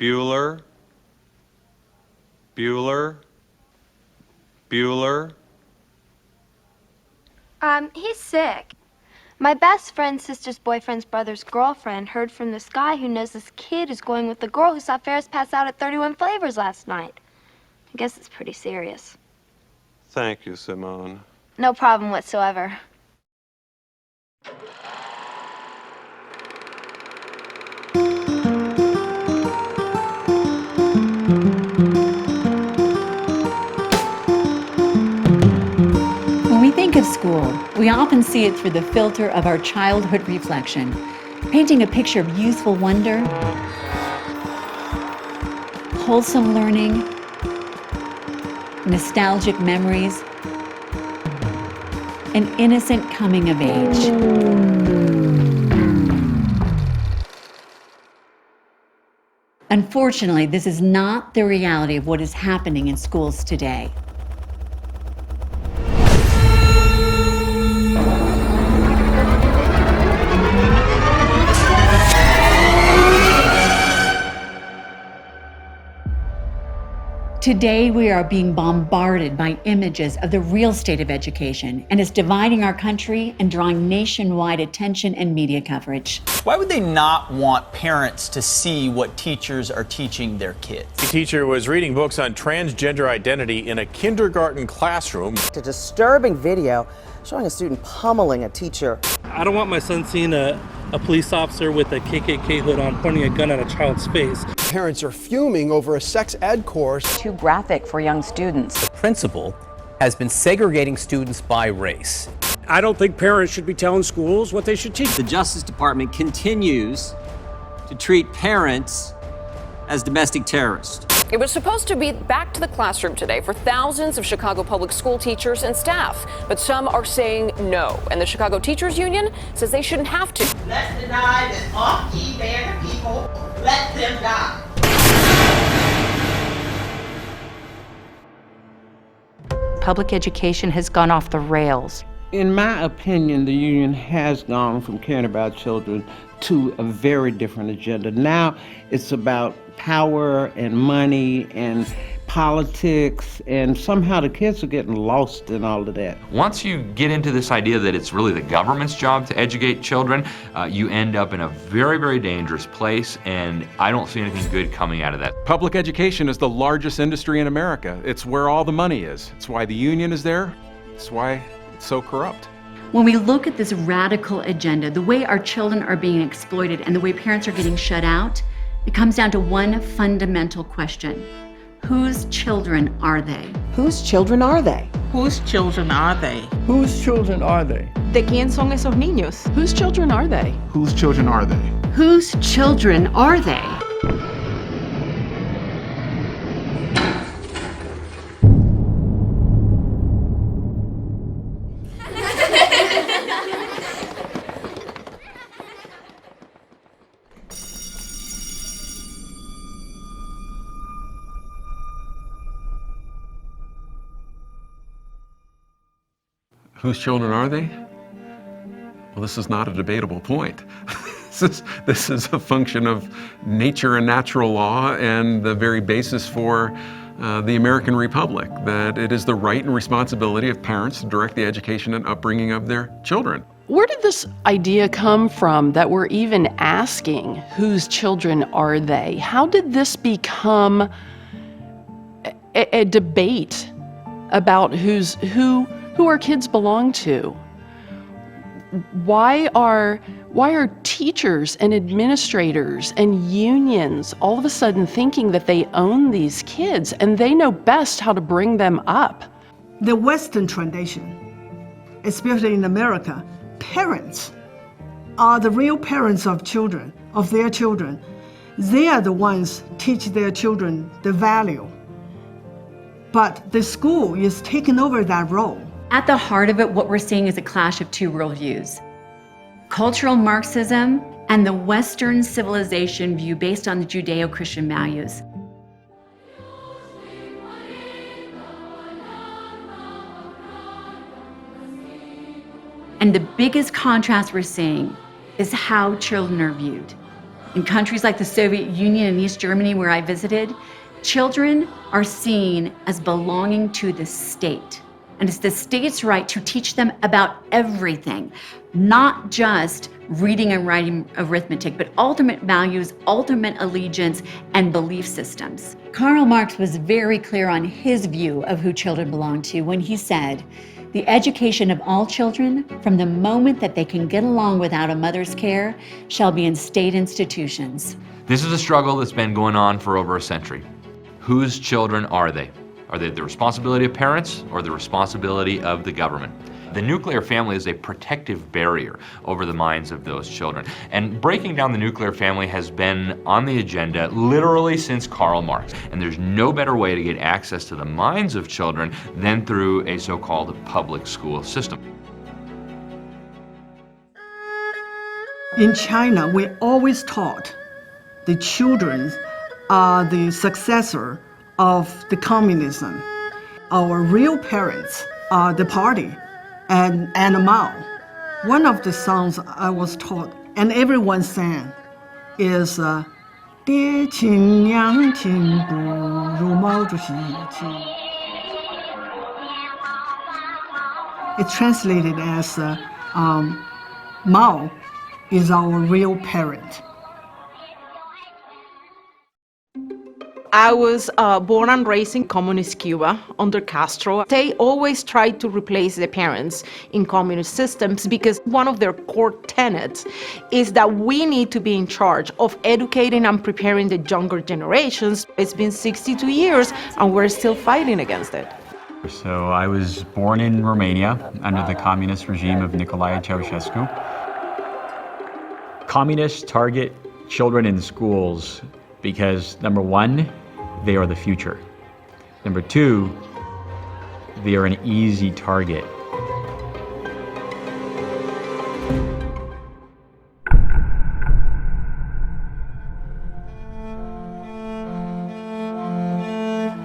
Bueller, Bueller, Bueller. He's sick. My best friend's sister's boyfriend's brother's girlfriend heard from this guy who knows this kid is going with the girl who saw Ferris pass out at 31 Flavors last night. I guess it's pretty serious. Thank you, Simone. No problem whatsoever. When we think of school, we often see it through the filter of our childhood reflection, painting a picture of youthful wonder, wholesome learning, nostalgic memories, and innocent coming of age. Unfortunately, this is not the reality of what is happening in schools today. Today, we are being bombarded by images of the real state of education, and it's dividing our country and drawing nationwide attention and media coverage. Why would they not want parents to see what teachers are teaching their kids? A teacher was reading books on transgender identity in a kindergarten classroom. A disturbing video showing a student pummeling a teacher. I don't want my son seeing a police officer with a KKK hood on pointing a gun at a child's face. Parents are fuming over a sex ed course. Too graphic for young students. The principal has been segregating students by race. I don't think parents should be telling schools what they should teach. The Justice Department continues to treat parents as domestic terrorists. It was supposed to be back to the classroom today for thousands of Chicago public school teachers and staff, but some are saying no, and the Chicago Teachers Union says they shouldn't have to. Let's deny this off-key band of people. Let them die. Public education has gone off the rails. In my opinion, the union has gone from caring about children to a very different agenda. Now it's about power and money and politics, and somehow the kids are getting lost in all of that. Once you get into this idea that it's really the government's job to educate children, you end up in a very, very dangerous place, and I don't see anything good coming out of that. Public education is the largest industry in America. It's where all the money is. It's why the union is there. It's why it's so corrupt. When we look at this radical agenda, the way our children are being exploited and the way parents are getting shut out, it comes down to one fundamental question. Whose children are they? Whose children are they? Whose children are they? Whose children are they? ¿De quién son esos niños? Whose children are they? Whose children are they? Whose children are they? Whose children are they? Well, this is not a debatable point. This is a function of nature and natural law and the very basis for the American Republic, that it is the right and responsibility of parents to direct the education and upbringing of their children. Where did this idea come from that we're even asking whose children are they? How did this become a debate about who our kids belong to? Why are teachers and administrators and unions all of a sudden thinking that they own these kids and they know best how to bring them up? The Western tradition, especially in America, parents are the real parents of children, of their children. They are the ones teach their children the value. But the school is taking over that role. At the heart of it, what we're seeing is a clash of two worldviews. Cultural Marxism and the Western civilization view based on the Judeo-Christian values. And the biggest contrast we're seeing is how children are viewed. In countries like the Soviet Union and East Germany, where I visited, children are seen as belonging to the state. And it's the state's right to teach them about everything, not just reading and writing arithmetic, but ultimate values, ultimate allegiance, and belief systems. Karl Marx was very clear on his view of who children belong to when he said, "The education of all children, from the moment that they can get along without a mother's care, shall be in state institutions." This is a struggle that's been going on for over a century. Whose children are they? Are they the responsibility of parents or the responsibility of the government? The nuclear family is a protective barrier over the minds of those children. And breaking down the nuclear family has been on the agenda literally since Karl Marx. And there's no better way to get access to the minds of children than through a so-called public school system. In China, we always taught the children are the successor of the communism. Our real parents are the party and the Mao. One of the songs I was taught, and everyone sang, is 爹亲娘亲不如毛主席亲. It's translated as Mao is our real parent. I was born and raised in communist Cuba under Castro. They always tried to replace the parents in communist systems because one of their core tenets is that we need to be in charge of educating and preparing the younger generations. It's been 62 years and we're still fighting against it. So I was born in Romania under the communist regime of Nicolae Ceausescu. Communists target children in schools because, number one, they are the future. Number two, they are an easy target.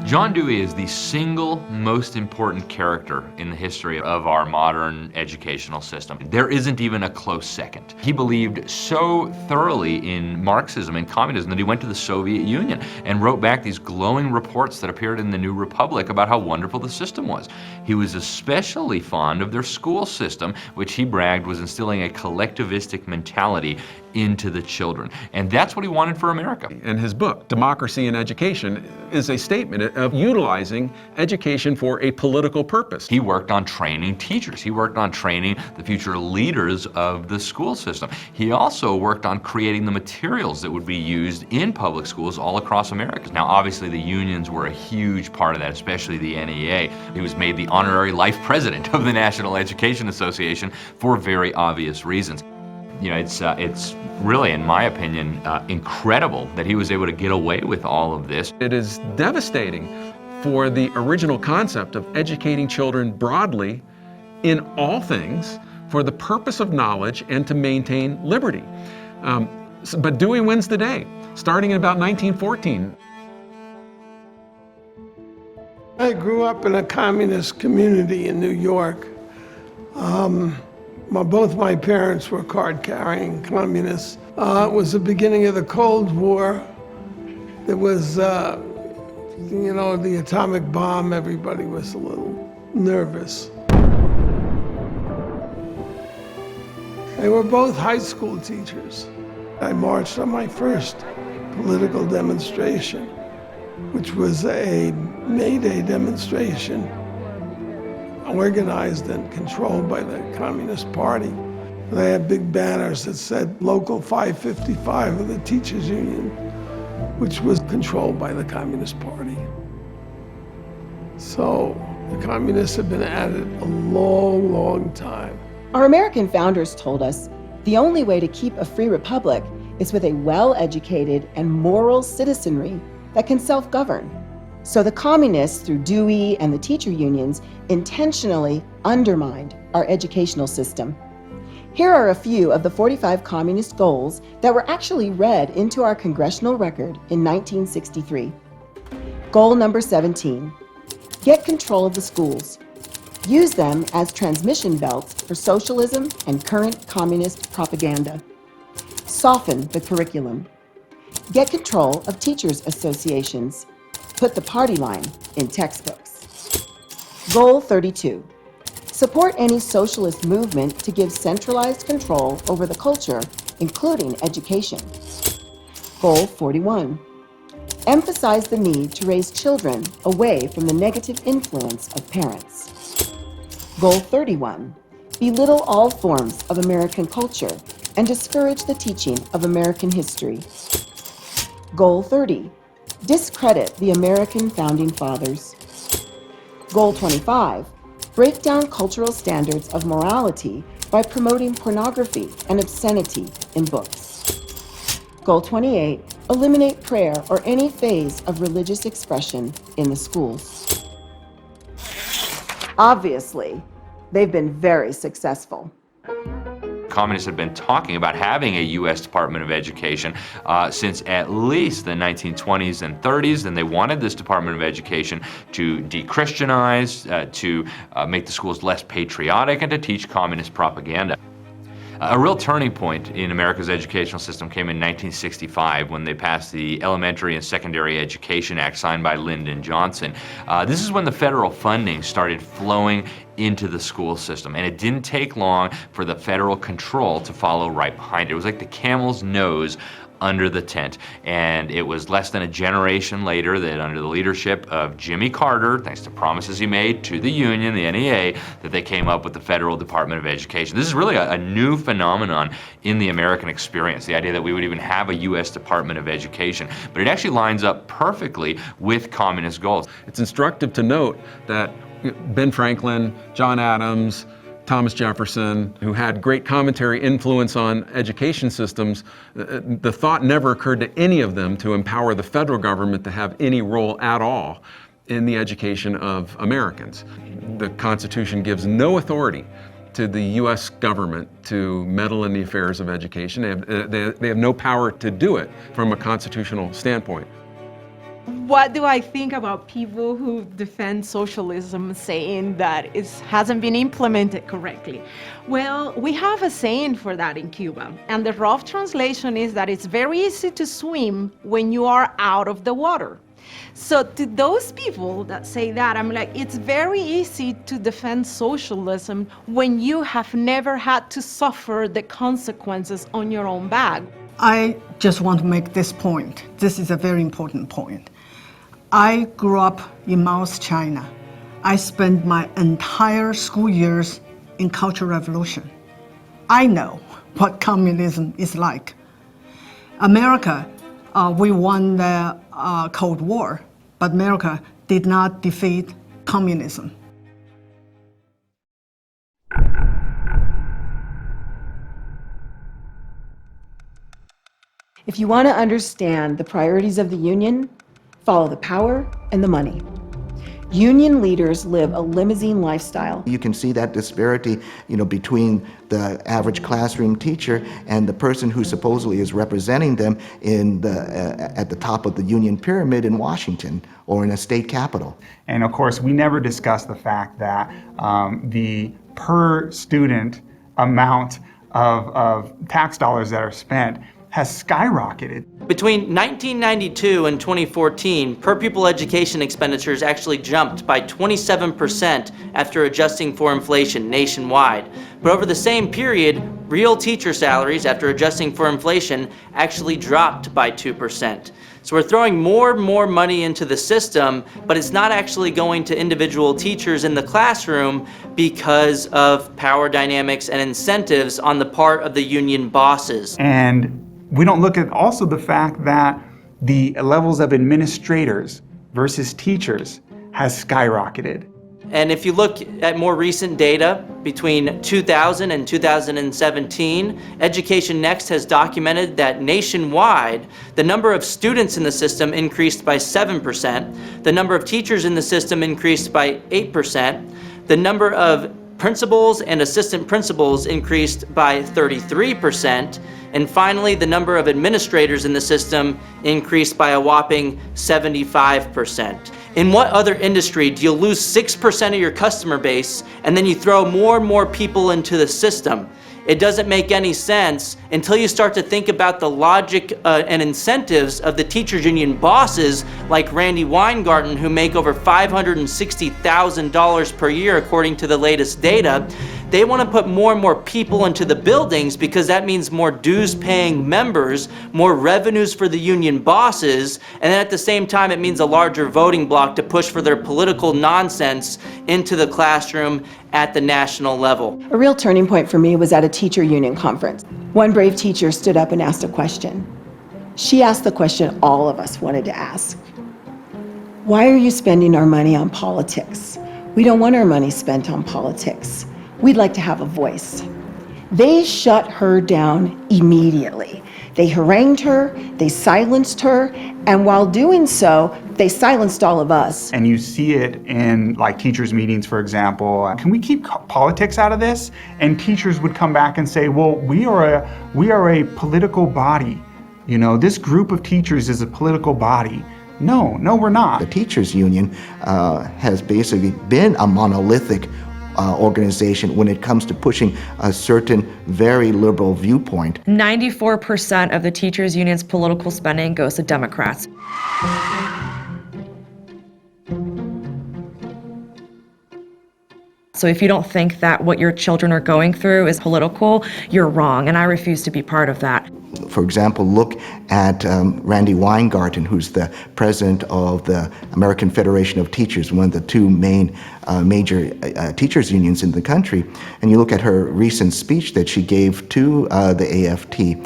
John Dewey is the single most important character in the history of our modern educational system. There isn't even a close second. He believed so thoroughly in Marxism and communism that he went to the Soviet Union and wrote back these glowing reports that appeared in the New Republic about how wonderful the system was. He was especially fond of their school system, which he bragged was instilling a collectivistic mentality into the children. And that's what he wanted for America. And his book, Democracy in Education, is a statement of utilizing education for a political purpose. He worked on training teachers. He worked on training the future leaders of the school system. He also worked on creating the materials that would be used in public schools all across America. Now, obviously, the unions were a huge part of that, especially the NEA. He was made the honorary life president of the National Education Association for very obvious reasons. You know, it's really, in my opinion, incredible that he was able to get away with all of this. It is devastating for the original concept of educating children broadly in all things for the purpose of knowledge and to maintain liberty. But Dewey wins the day, starting in about 1914. I grew up in a communist community in New York. Both my parents were card-carrying communists. It was the beginning of the Cold War. There was, you know, the atomic bomb. Everybody was a little nervous. They were both high school teachers. I marched on my first political demonstration, which was a May Day demonstration, organized and controlled by the Communist Party. They had big banners that said Local 555 of the Teachers Union, which was controlled by the Communist Party. So the communists have been at it a long, long time. Our American founders told us the only way to keep a free republic is with a well-educated and moral citizenry that can self-govern. So the communists, through Dewey and the teacher unions, intentionally undermined our educational system. Here are a few of the 45 communist goals that were actually read into our congressional record in 1963. Goal number 17, get control of the schools. Use them as transmission belts for socialism and current communist propaganda. Soften the curriculum. Get control of teachers' associations. Put the party line in textbooks. Goal 32. Support any socialist movement to give centralized control over the culture, including education. Goal 41. Emphasize the need to raise children away from the negative influence of parents. Goal 31. Belittle all forms of American culture and discourage the teaching of American history. Goal 30. Discredit the American founding fathers. Goal 25. Break down cultural standards of morality by promoting pornography and obscenity in books. Goal 28. Eliminate prayer or any phase of religious expression in the schools. Obviously, they've been very successful. Communists have been talking about having a U.S. Department of Education since at least the 1920s and 30s, and they wanted this Department of Education to de-Christianize, to make the schools less patriotic, and to teach communist propaganda. A real turning point in America's educational system came in 1965 when they passed the Elementary and Secondary Education Act signed by Lyndon Johnson. This is when the federal funding started flowing into the school system, and it didn't take long for the federal control to follow right behind it. It was like the camel's nose under the tent, and it was less than a generation later that under the leadership of Jimmy Carter, thanks to promises he made to the union, the NEA, that they came up with the Federal Department of Education. This is really a new phenomenon in the American experience, the idea that we would even have a U.S. Department of Education, but it actually lines up perfectly with communist goals. It's instructive to note that Ben Franklin, John Adams, Thomas Jefferson, who had great commentary influence on education systems, the thought never occurred to any of them to empower the federal government to have any role at all in the education of Americans. The Constitution gives no authority to the U.S. government to meddle in the affairs of education. They have no power to do it from a constitutional standpoint. What do I think about people who defend socialism saying that it hasn't been implemented correctly? Well, we have a saying for that in Cuba, and the rough translation is that it's very easy to swim when you are out of the water. So to those people that say that, I'm like, it's very easy to defend socialism when you have never had to suffer the consequences on your own back. I just want to make this point. This is a very important point. I grew up in Mao's China. I spent my entire school years in Cultural Revolution. I know what communism is like. America, we won the Cold War, but America did not defeat communism. If you want to understand the priorities of the union, follow the power and the money. Union leaders live a limousine lifestyle. You can see that disparity, between the average classroom teacher and the person who supposedly is representing them at the top of the union pyramid in Washington or in a state capitol. And of course, we never discuss the fact that the per student amount of tax dollars that are spent has skyrocketed. Between 1992 and 2014, per pupil education expenditures actually jumped by 27% after adjusting for inflation nationwide. But over the same period, real teacher salaries after adjusting for inflation actually dropped by 2%. So we're throwing more and more money into the system, but it's not actually going to individual teachers in the classroom because of power dynamics and incentives on the part of the union bosses. And we don't look at also the fact that the levels of administrators versus teachers has skyrocketed. And if you look at more recent data between 2000 and 2017, Education Next has documented that nationwide, the number of students in the system increased by 7%, the number of teachers in the system increased by 8%, the number of principals and assistant principals increased by 33%, and finally, the number of administrators in the system increased by a whopping 75%. In what other industry do you lose 6% of your customer base and then you throw more and more people into the system? it doesn't make any sense until you start to think about the logic and incentives of the teachers union bosses like Randy Weingarten, who make over $560,000 per year according to the latest data. They want to put more and more people into the buildings because that means more dues-paying members, more revenues for the union bosses, and then at the same time it means a larger voting bloc to push for their political nonsense into the classroom at the national level. A real turning point for me was at a teacher union conference. One brave teacher stood up and asked a question. She asked the question all of us wanted to ask. Why are you spending our money on politics? We don't want our money spent on politics. We'd like to have a voice. They shut her down immediately. They harangued her, they silenced her, and while doing so, they silenced all of us. And you see it in like teachers' meetings, for example. Can we keep politics out of this? And teachers would come back and say, well, we are a political body. You know, this group of teachers is a political body. No, we're not. The teachers union has basically been a monolithic organization when it comes to pushing a certain very liberal viewpoint. 94% of the teachers union's political spending goes to Democrats. So if you don't think that what your children are going through is political, you're wrong, and I refuse to be part of that. For example, look at Randy Weingarten, who's the president of the American Federation of Teachers, one of the two main major teachers unions in the country, and you look at her recent speech that she gave to the AFT.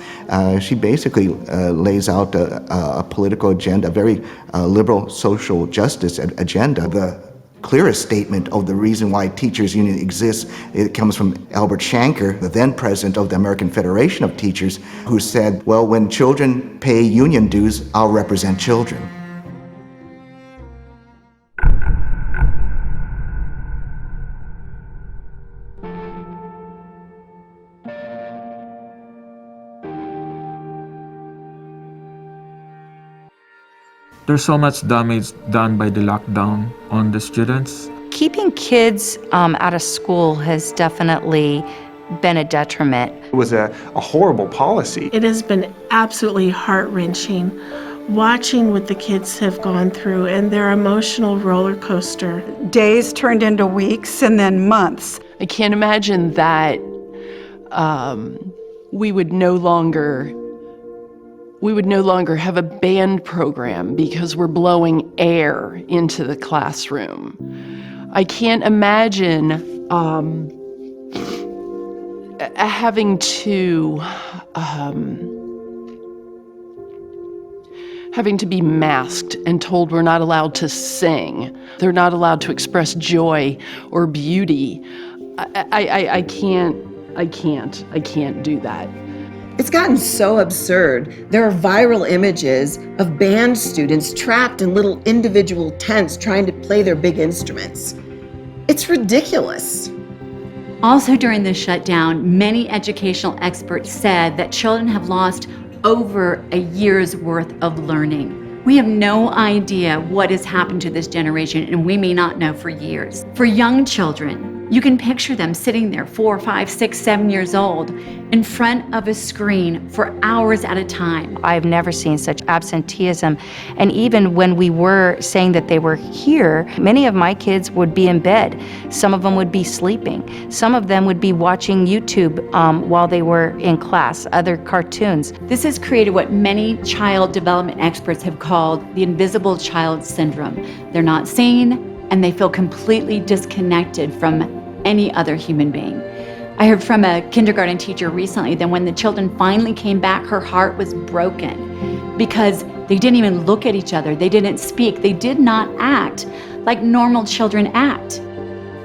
She basically lays out a political agenda, a very liberal social justice agenda. The clearest statement of the reason why teachers union exists, it comes from Albert Shanker, the then president of the American Federation of Teachers, who said, well, when children pay union dues, I'll represent children. There's so much damage done by the lockdown on the students. Keeping kids out of school has definitely been a detriment. It was a horrible policy. It has been absolutely heart-wrenching watching what the kids have gone through and their emotional roller coaster. Days turned into weeks and then months. I can't imagine that we would no longer have a band program because we're blowing air into the classroom. I can't imagine having to be masked and told we're not allowed to sing. They're not allowed to express joy or beauty. I can't do that. It's gotten so absurd. There are viral images of band students trapped in little individual tents trying to play their big instruments. It's ridiculous. Also during the shutdown, many educational experts said that children have lost over a year's worth of learning. We have no idea what has happened to this generation, and we may not know for years. For young children, you can picture them sitting there 4, 5, 6, 7 years old in front of a screen for hours at a time. I've never seen such absenteeism. And even when we were saying that they were here, many of my kids would be in bed. Some of them would be sleeping. Some of them would be watching YouTube while they were in class, other cartoons. This has created what many child development experts have called the invisible child syndrome. They're not seen, and they feel completely disconnected from any other human being. I heard from a kindergarten teacher recently that when the children finally came back, her heart was broken because they didn't even look at each other. They didn't speak. They did not act like normal children act.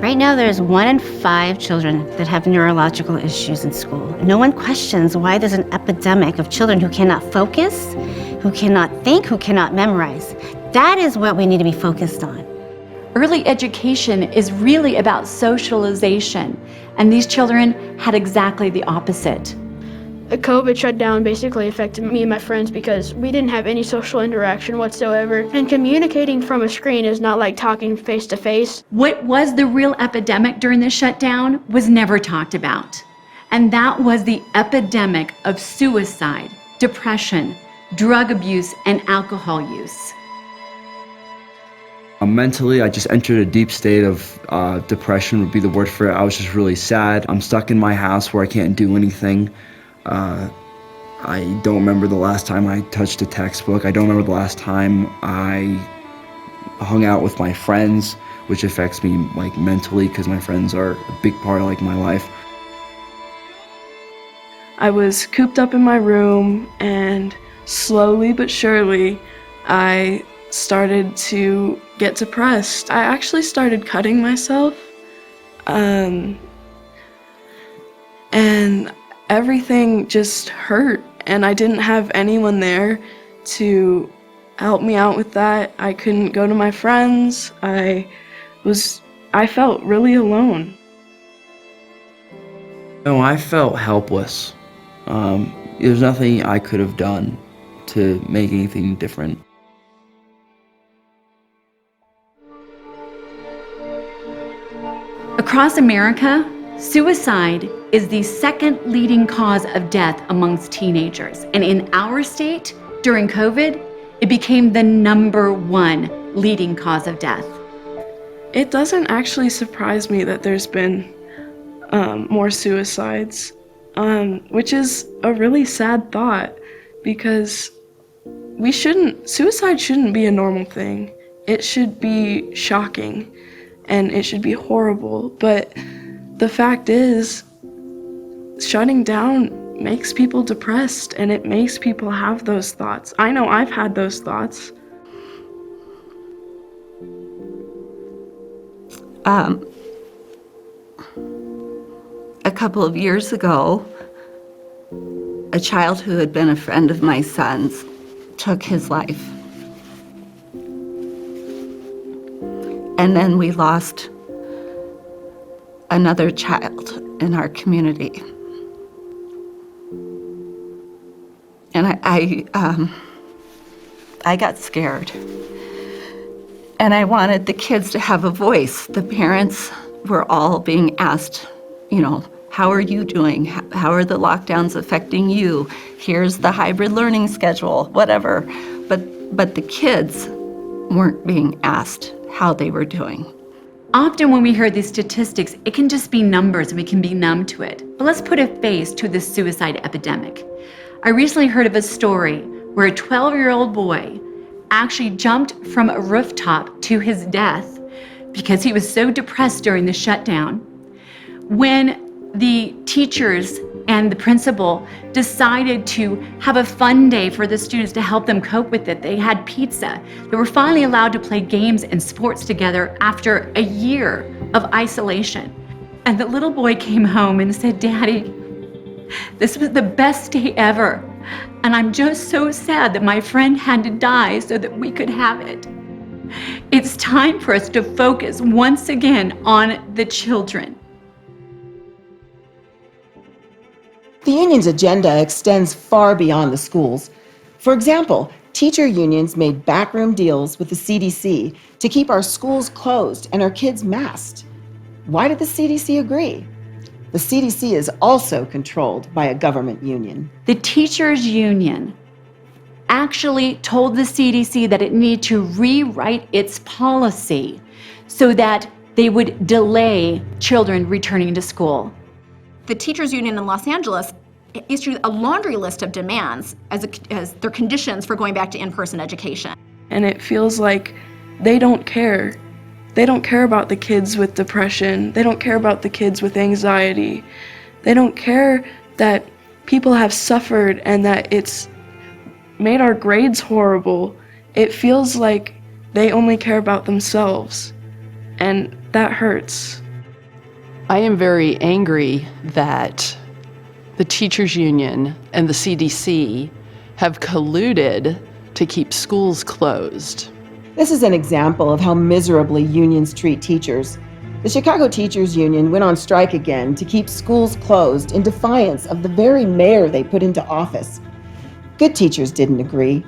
Right now, there's 1 in 5 children that have neurological issues in school. No one questions why there's an epidemic of children who cannot focus, who cannot think, who cannot memorize. That is what we need to be focused on. Early education is really about socialization, and these children had exactly the opposite. The COVID shutdown basically affected me and my friends because we didn't have any social interaction whatsoever, and communicating from a screen is not like talking face to face. What was the real epidemic during the shutdown was never talked about. And that was the epidemic of suicide, depression, drug abuse, and alcohol use. Mentally, I just entered a deep state of depression would be the word for it. I was just really sad. I'm stuck in my house where I can't do anything. I don't remember the last time I touched a textbook. I don't remember the last time I hung out with my friends, which affects me like mentally because my friends are a big part of like my life. I was cooped up in my room, and slowly but surely I started to get depressed. I actually started cutting myself, and everything just hurt, and I didn't have anyone there to help me out with that. I couldn't go to my friends. I felt really alone. No, I felt helpless. There's nothing I could have done to make anything different. Across America, suicide is the second leading cause of death amongst teenagers. And in our state, during COVID, it became the #1 leading cause of death. It doesn't actually surprise me that there's been more suicides, which is a really sad thought, because suicide shouldn't be a normal thing. It should be shocking and it should be horrible, but the fact is, shutting down makes people depressed, and it makes people have those thoughts. I know I've had those thoughts. A couple of years ago, a child who had been a friend of my son's took his life. And then we lost another child in our community. And I got scared. And I wanted the kids to have a voice. The parents were all being asked, how are you doing? How are the lockdowns affecting you? Here's the hybrid learning schedule, whatever. But the kids weren't being asked how they were doing. Often when we hear these statistics, it can just be numbers and we can be numb to it. But let's put a face to this suicide epidemic. I recently heard of a story where a 12-year-old boy actually jumped from a rooftop to his death because he was so depressed during the shutdown. When the teachers and the principal decided to have a fun day for the students to help them cope with it, they had pizza. They were finally allowed to play games and sports together after a year of isolation. And the little boy came home and said, "Daddy, this was the best day ever. And I'm just so sad that my friend had to die so that we could have it." It's time for us to focus once again on the children. The union's agenda extends far beyond the schools. For example, teacher unions made backroom deals with the CDC to keep our schools closed and our kids masked. Why did the CDC agree? The CDC is also controlled by a government union. The teachers' union actually told the CDC that it needed to rewrite its policy so that they would delay children returning to school. The teachers union in Los Angeles issued a laundry list of demands as their conditions for going back to in-person education. And it feels like they don't care. They don't care about the kids with depression. They don't care about the kids with anxiety. They don't care that people have suffered and that it's made our grades horrible. It feels like they only care about themselves, and that hurts. I am very angry that the teachers union and the CDC have colluded to keep schools closed. This is an example of how miserably unions treat teachers. The Chicago Teachers Union went on strike again to keep schools closed in defiance of the very mayor they put into office. Good teachers didn't agree.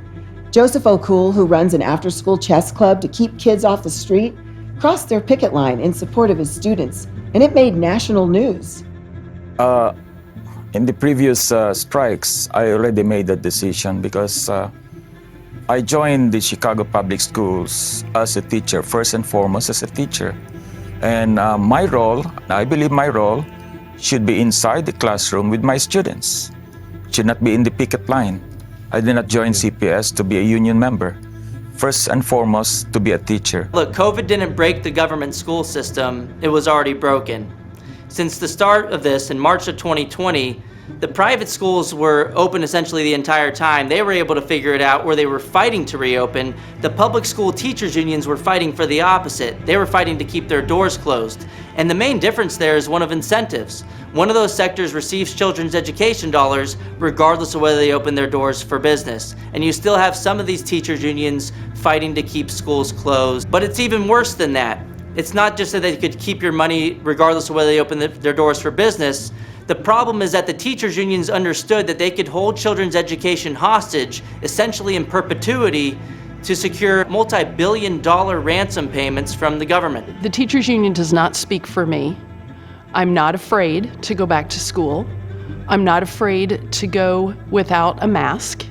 Joseph O'Cool, who runs an after-school chess club to keep kids off the street, crossed their picket line in support of his students, and it made national news. In the previous strikes, I already made that decision because I joined the Chicago Public Schools as a teacher, first and foremost as a teacher. And my role, I believe my role, should be inside the classroom with my students. Should not be in the picket line. I did not join CPS to be a union member. First and foremost, to be a teacher. Look, COVID didn't break the government school system, it was already broken. Since the start of this in March of 2020, the private schools were open essentially the entire time. They were able to figure it out, or they were fighting to reopen. The public school teachers unions were fighting for the opposite. They were fighting to keep their doors closed. And the main difference there is one of incentives. One of those sectors receives children's education dollars regardless of whether they open their doors for business. And you still have some of these teachers unions fighting to keep schools closed. But it's even worse than that. It's not just that they could keep your money regardless of whether they open their doors for business. The problem is that the teachers unions understood that they could hold children's education hostage, essentially in perpetuity, to secure multi-billion-dollar ransom payments from the government. The teachers union does not speak for me. I'm not afraid to go back to school. I'm not afraid to go without a mask.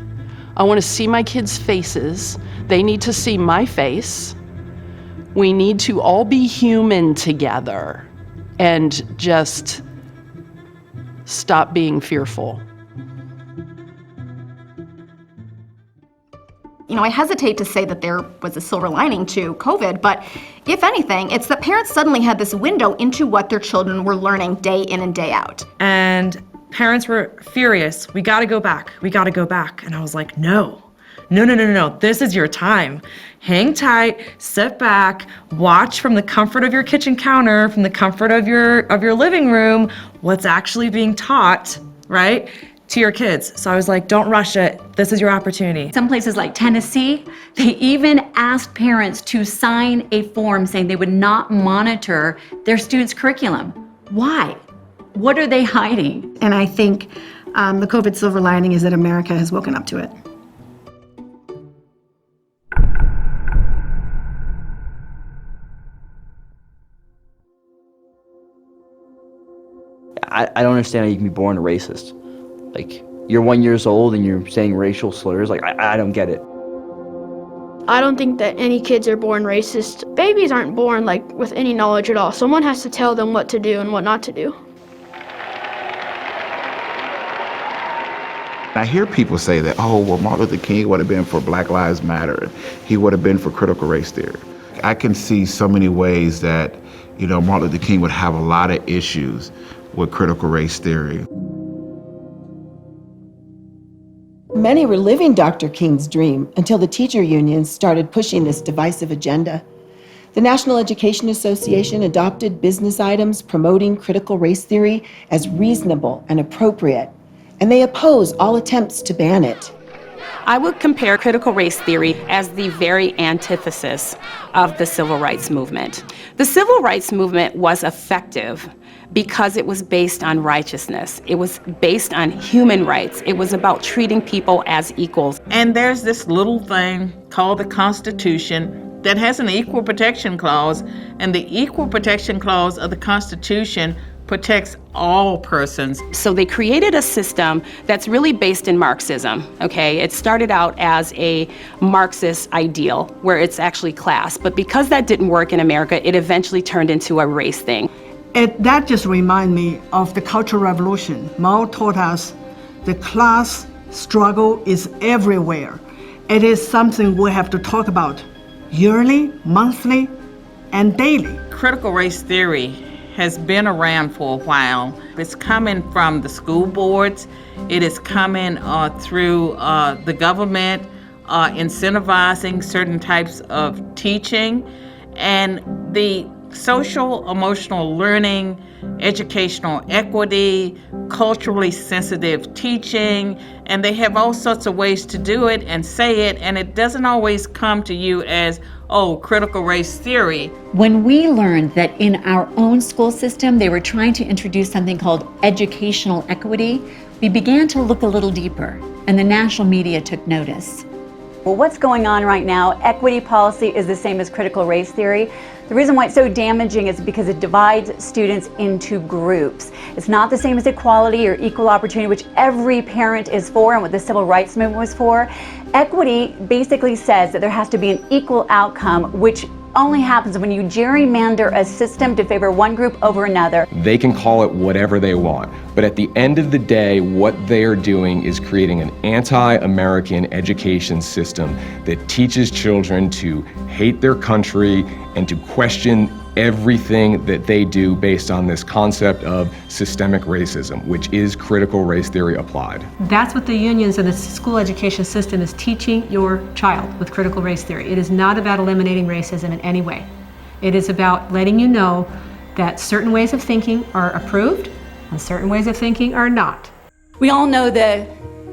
I want to see my kids' faces. They need to see my face. We need to all be human together and just stop being fearful. You know, I hesitate to say that there was a silver lining to COVID, but if anything, it's that parents suddenly had this window into what their children were learning day in and day out. And parents were furious. We gotta go back. We gotta go back. And I was like, no. No. This is your time. Hang tight, sit back, watch from the comfort of your kitchen counter, from the comfort of your living room, what's actually being taught, right, to your kids. So I was like, don't rush it. This is your opportunity. Some places like Tennessee, they even asked parents to sign a form saying they would not monitor their students' curriculum. Why? What are they hiding? And I think the COVID silver lining is that America has woken up to it. I don't understand how you can be born a racist. Like, you're 1 year old and you're saying racial slurs. Like, I don't get it. I don't think that any kids are born racist. Babies aren't born like with any knowledge at all. Someone has to tell them what to do and what not to do. I hear people say that, oh, well, Martin Luther King would have been for Black Lives Matter. He would have been for critical race theory. I can see so many ways that, you know, Martin Luther King would have a lot of issues with critical race theory. Many were living Dr. King's dream until the teacher unions started pushing this divisive agenda. The National Education Association adopted business items promoting critical race theory as reasonable and appropriate, and they oppose all attempts to ban it. I would compare critical race theory as the very antithesis of the civil rights movement. The civil rights movement was effective because it was based on righteousness. It was based on human rights. It was about treating people as equals. And there's this little thing called the Constitution that has an equal protection clause, and the equal protection clause of the Constitution protects all persons. So they created a system that's really based in Marxism, okay? It started out as a Marxist ideal where it's actually class, but because that didn't work in America, it eventually turned into a race thing. That just reminds me of the Cultural Revolution. Mao taught us the class struggle is everywhere. It is something we have to talk about yearly, monthly, and daily. Critical race theory has been around for a while. It's coming from the school boards. It is coming through the government incentivizing certain types of teaching, and the social emotional learning, educational equity, culturally sensitive teaching, and they have all sorts of ways to do it and say it, and it doesn't always come to you as, oh, critical race theory. When we learned that in our own school system they were trying to introduce something called educational equity, we began to look a little deeper, and the national media took notice. Well, what's going on right now? Equity policy is the same as critical race theory. The reason why it's so damaging is because it divides students into groups. It's not the same as equality or equal opportunity, which every parent is for and what the civil rights movement was for. Equity basically says that there has to be an equal outcome, which only happens when you gerrymander a system to favor one group over another. They can call it whatever they want, but at the end of the day, what they are doing is creating an anti-American education system that teaches children to hate their country and to question everything that they do based on this concept of systemic racism, which is critical race theory applied. That's what the unions and the school education system is teaching your child with critical race theory. It is not about eliminating racism in any way. It is about letting you know that certain ways of thinking are approved and certain ways of thinking are not. We all know the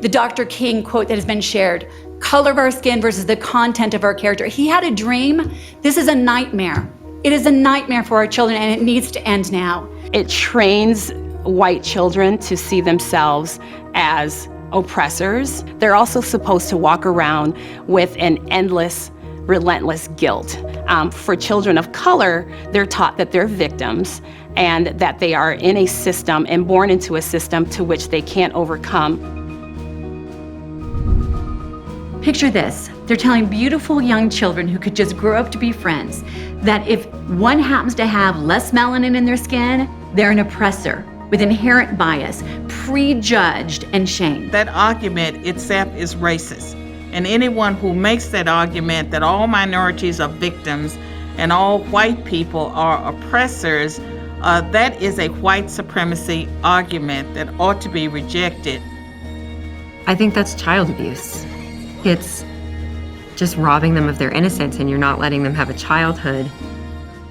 Dr. King quote that has been shared, color of our skin versus the content of our character. He had a dream. This is a nightmare. It is a nightmare for our children, and it needs to end now. It trains white children to see themselves as oppressors. They're also supposed to walk around with an endless, relentless guilt. For children of color, they're taught that they're victims and that they are in a system and born into a system to which they can't overcome. Picture this. They're telling beautiful young children who could just grow up to be friends that if one happens to have less melanin in their skin, they're an oppressor with inherent bias, prejudged and shamed. That argument itself is racist. And anyone who makes that argument that all minorities are victims and all white people are oppressors, that is a white supremacy argument that ought to be rejected. I think that's child abuse. It's just robbing them of their innocence, and you're not letting them have a childhood.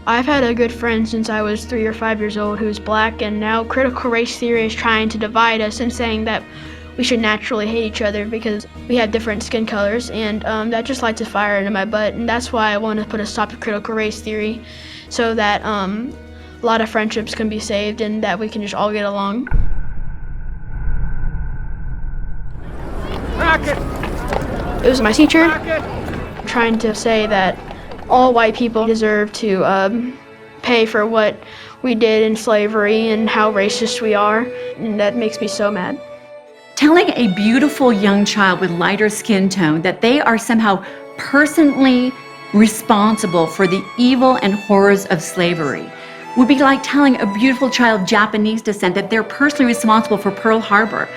I've had a good friend since I was 3 or 5 years old who's black, and now critical race theory is trying to divide us and saying that we should naturally hate each other because we have different skin colors, and that just lights a fire into my butt, and that's why I want to put a stop to critical race theory so that a lot of friendships can be saved and that we can just all get along. It was my teacher trying to say that all white people deserve to pay for what we did in slavery and how racist we are, and that makes me so mad. Telling a beautiful young child with lighter skin tone that they are somehow personally responsible for the evil and horrors of slavery would be like telling a beautiful child of Japanese descent that they're personally responsible for Pearl Harbor.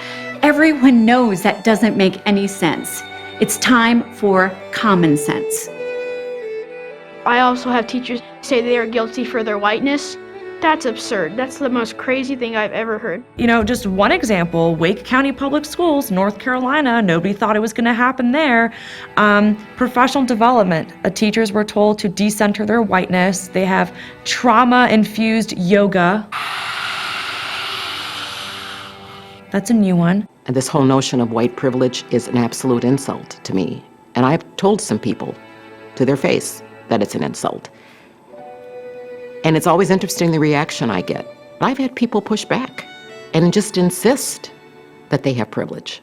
Everyone knows that doesn't make any sense. It's time for common sense. I also have teachers say they are guilty for their whiteness. That's absurd. That's the most crazy thing I've ever heard. You know, just one example, Wake County Public Schools, North Carolina, nobody thought it was going to happen there. Professional development, teachers were told to decenter their whiteness. They have trauma-infused yoga. That's a new one. And this whole notion of white privilege is an absolute insult to me. And I've told some people to their face that it's an insult. And it's always interesting the reaction I get. I've had people push back and just insist that they have privilege.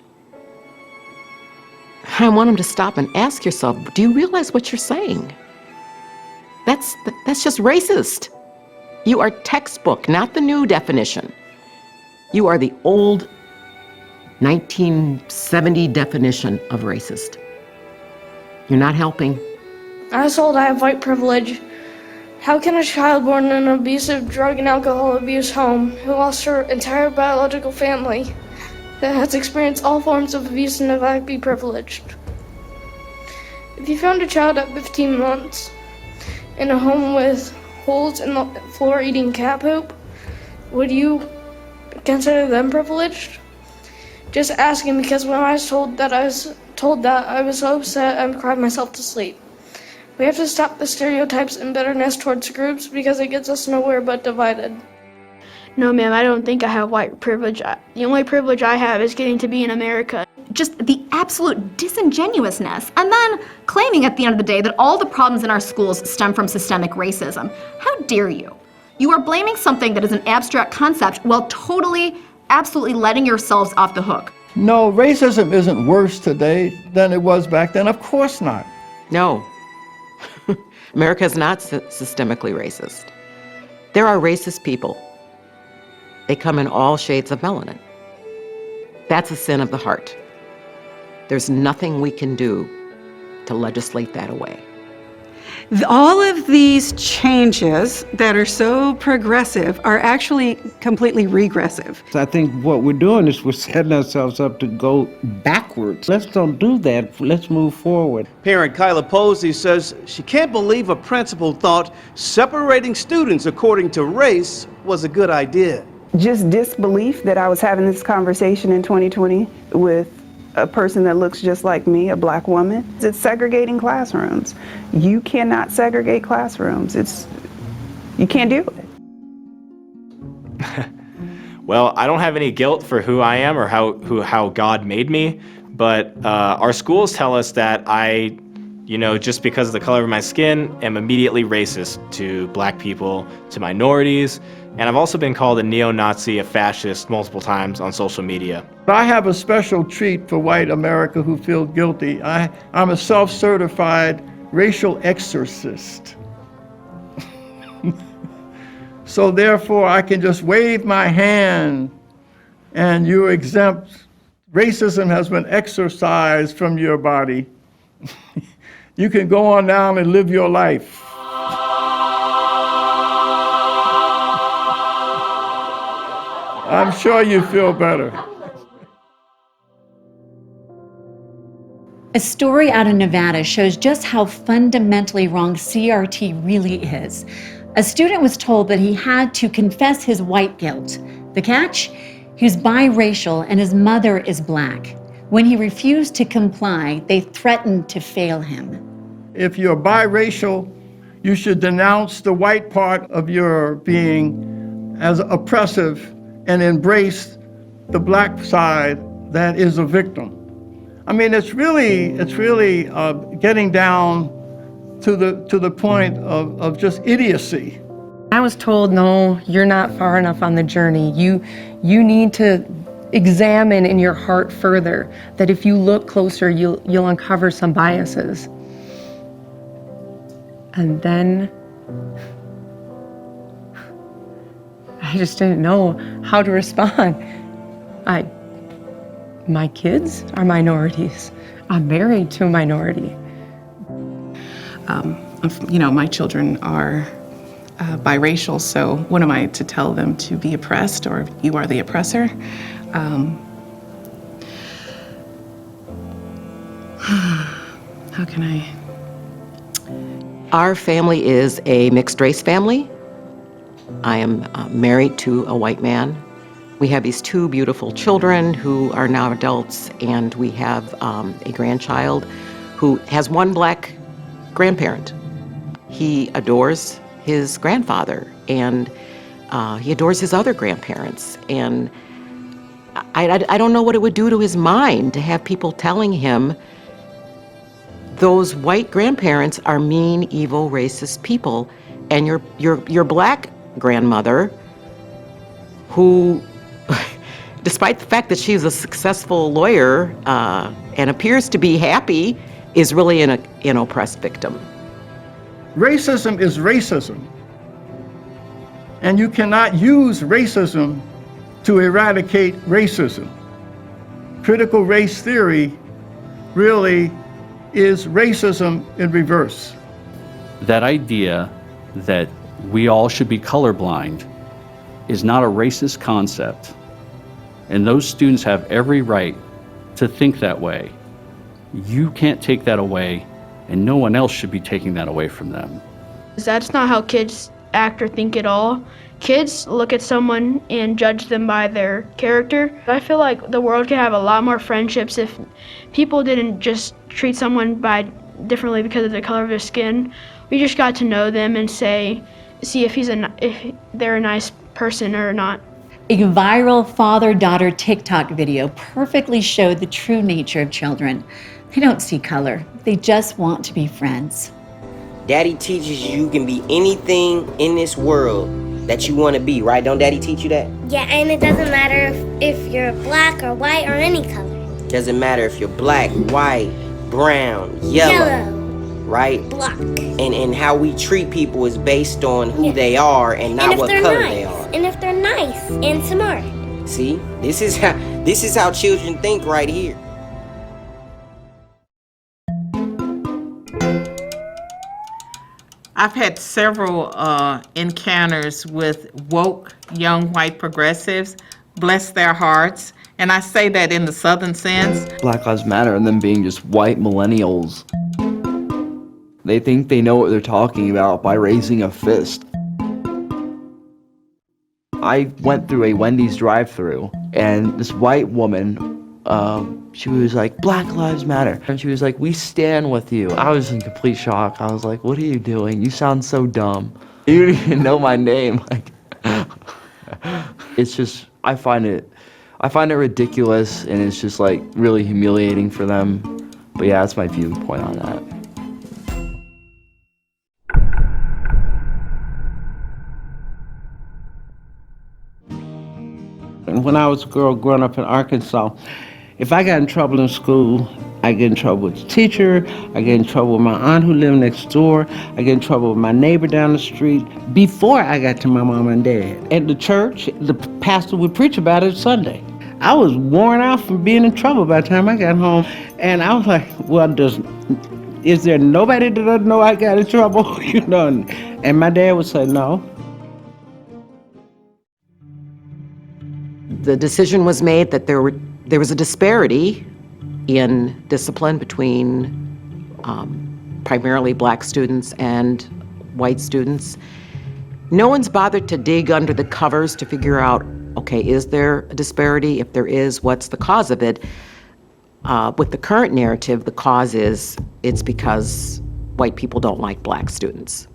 I want them to stop and ask yourself, do you realize what you're saying? That's just racist. You are textbook, not the new definition. You are the old 1970 definition of racist. You're not helping. I was told I have white privilege. How can a child born in an abusive drug and alcohol abuse home who lost her entire biological family that has experienced all forms of abuse and neglect be privileged? If you found a child at 15 months in a home with holes in the floor eating cat poop, would you consider them privileged? Just asking, because when I was told that, I was so upset I cried myself to sleep. We have to stop the stereotypes and bitterness towards groups because it gets us nowhere but divided. No, ma'am, I don't think I have white privilege. The only privilege I have is getting to be in America. Just the absolute disingenuousness, and then claiming at the end of the day that all the problems in our schools stem from systemic racism. How dare you? You are blaming something that is an abstract concept while absolutely letting yourselves off the hook. No, racism isn't worse today than it was back then. Of course not. No. America is not systemically racist. There are racist people. They come in all shades of melanin. That's a sin of the heart. There's nothing we can do to legislate that away. All of these changes that are so progressive are actually completely regressive. I think what we're doing is we're setting ourselves up to go backwards. Let's don't do that. Let's move forward. Parent Kyla Posey says she can't believe a principal thought separating students according to race was a good idea. Just disbelief that I was having this conversation in 2020 with a person that looks just like me, a black woman. It's segregating classrooms. You cannot segregate classrooms. You can't do it. Well, I don't have any guilt for who I am or how God made me, but our schools tell us that I, just because of the color of my skin, am immediately racist to black people, to minorities, and I've also been called a neo-Nazi, a fascist multiple times on social media. I have a special treat for white America who feel guilty. I'm a self-certified racial exorcist. So therefore, I can just wave my hand and you're exempt. Racism has been exorcised from your body. You can go on down and live your life. I'm sure you feel better. A story out of Nevada shows just how fundamentally wrong CRT really is. A student was told that he had to confess his white guilt. The catch? He was biracial and his mother is black. When he refused to comply, they threatened to fail him. If you're biracial, you should denounce the white part of your being as oppressive and embrace the black side that is a victim. I mean, it's really getting down to the point of just idiocy. I was told, no, you're not far enough on the journey. You need to examine in your heart further, that if you look closer, you'll uncover some biases. And then I just didn't know how to respond. My kids are minorities. I'm married to a minority. My children are biracial, so what am I to tell them to be oppressed or you are the oppressor? How can I? Our family is a mixed race family. I am married to a white man. We have these two beautiful children who are now adults, and we have a grandchild who has one black grandparent. He adores his grandfather, and he adores his other grandparents. And I don't know what it would do to his mind to have people telling him those white grandparents are mean, evil, racist people, and your black grandmother, who, despite the fact that she's a successful lawyer and appears to be happy, is really an oppressed victim. Racism is racism. And you cannot use racism to eradicate racism. Critical race theory really is racism in reverse. That idea that we all should be colorblind is not a racist concept. And those students have every right to think that way. You can't take that away, and no one else should be taking that away from them. That's not how kids act or think at all. Kids look at someone and judge them by their character. I feel like the world could have a lot more friendships if people didn't just treat someone differently because of the color of their skin. We just got to know them and see if they're a nice person or not. A viral father-daughter TikTok video perfectly showed the true nature of children. They don't see color. They just want to be friends. Daddy teaches you can be anything in this world that you want to be, right? Don't Daddy teach you that? Yeah, and it doesn't matter if if you're black or white or any color. Doesn't matter if you're black, white, brown, yellow. Right? Black. And how we treat people is based on who they are and not what color they are. And if they're nice and smart. See? This is how children think right here. I've had several encounters with woke young white progressives, bless their hearts, and I say that in the Southern sense. Black Lives Matter and them being just white millennials. They think they know what they're talking about by raising a fist. I went through a Wendy's drive-thru, and this white woman, she was like, Black Lives Matter. And she was like, we stand with you. I was in complete shock. I was like, what are you doing? You sound so dumb. You don't even know my name. Like, it's just, I find it ridiculous, and it's just like really humiliating for them. But yeah, that's my viewpoint on that. When I was a girl growing up in Arkansas, if I got in trouble in school, I get in trouble with the teacher, I get in trouble with my aunt who lived next door, I get in trouble with my neighbor down the street before I got to my mom and dad. At the church, the pastor would preach about it Sunday. I was worn out from being in trouble by the time I got home, and I was like, well, is there nobody that doesn't know I got in trouble? You know, and my dad would say no. The decision was made that there was a disparity in discipline between primarily black students and white students. No one's bothered to dig under the covers to figure out, okay, is there a disparity? If there is, what's the cause of it? With the current narrative, the cause is it's because white people don't like black students.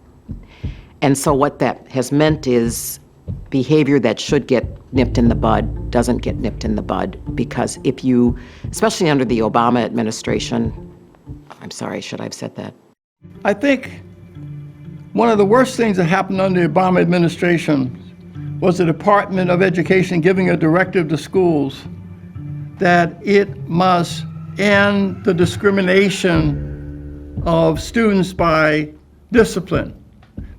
And so what that has meant is behavior that should get nipped in the bud doesn't get nipped in the bud, because if you, especially under the Obama administration, I'm sorry, should I have said that? I think one of the worst things that happened under the Obama administration was the Department of Education giving a directive to schools that it must end the discrimination of students by discipline,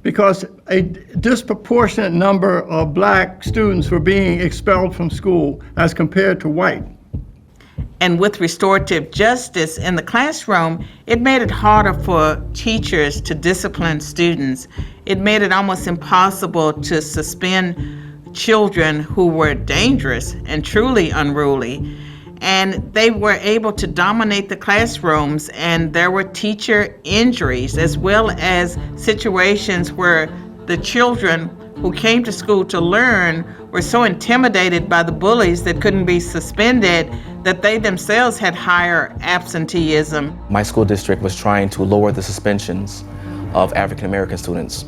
because a disproportionate number of black students were being expelled from school as compared to white. And with restorative justice in the classroom, it made it harder for teachers to discipline students. It made it almost impossible to suspend children who were dangerous and truly unruly. And they were able to dominate the classrooms, and there were teacher injuries, as well as situations where the children who came to school to learn were so intimidated by the bullies that couldn't be suspended that they themselves had higher absenteeism. My school district was trying to lower the suspensions of African American students.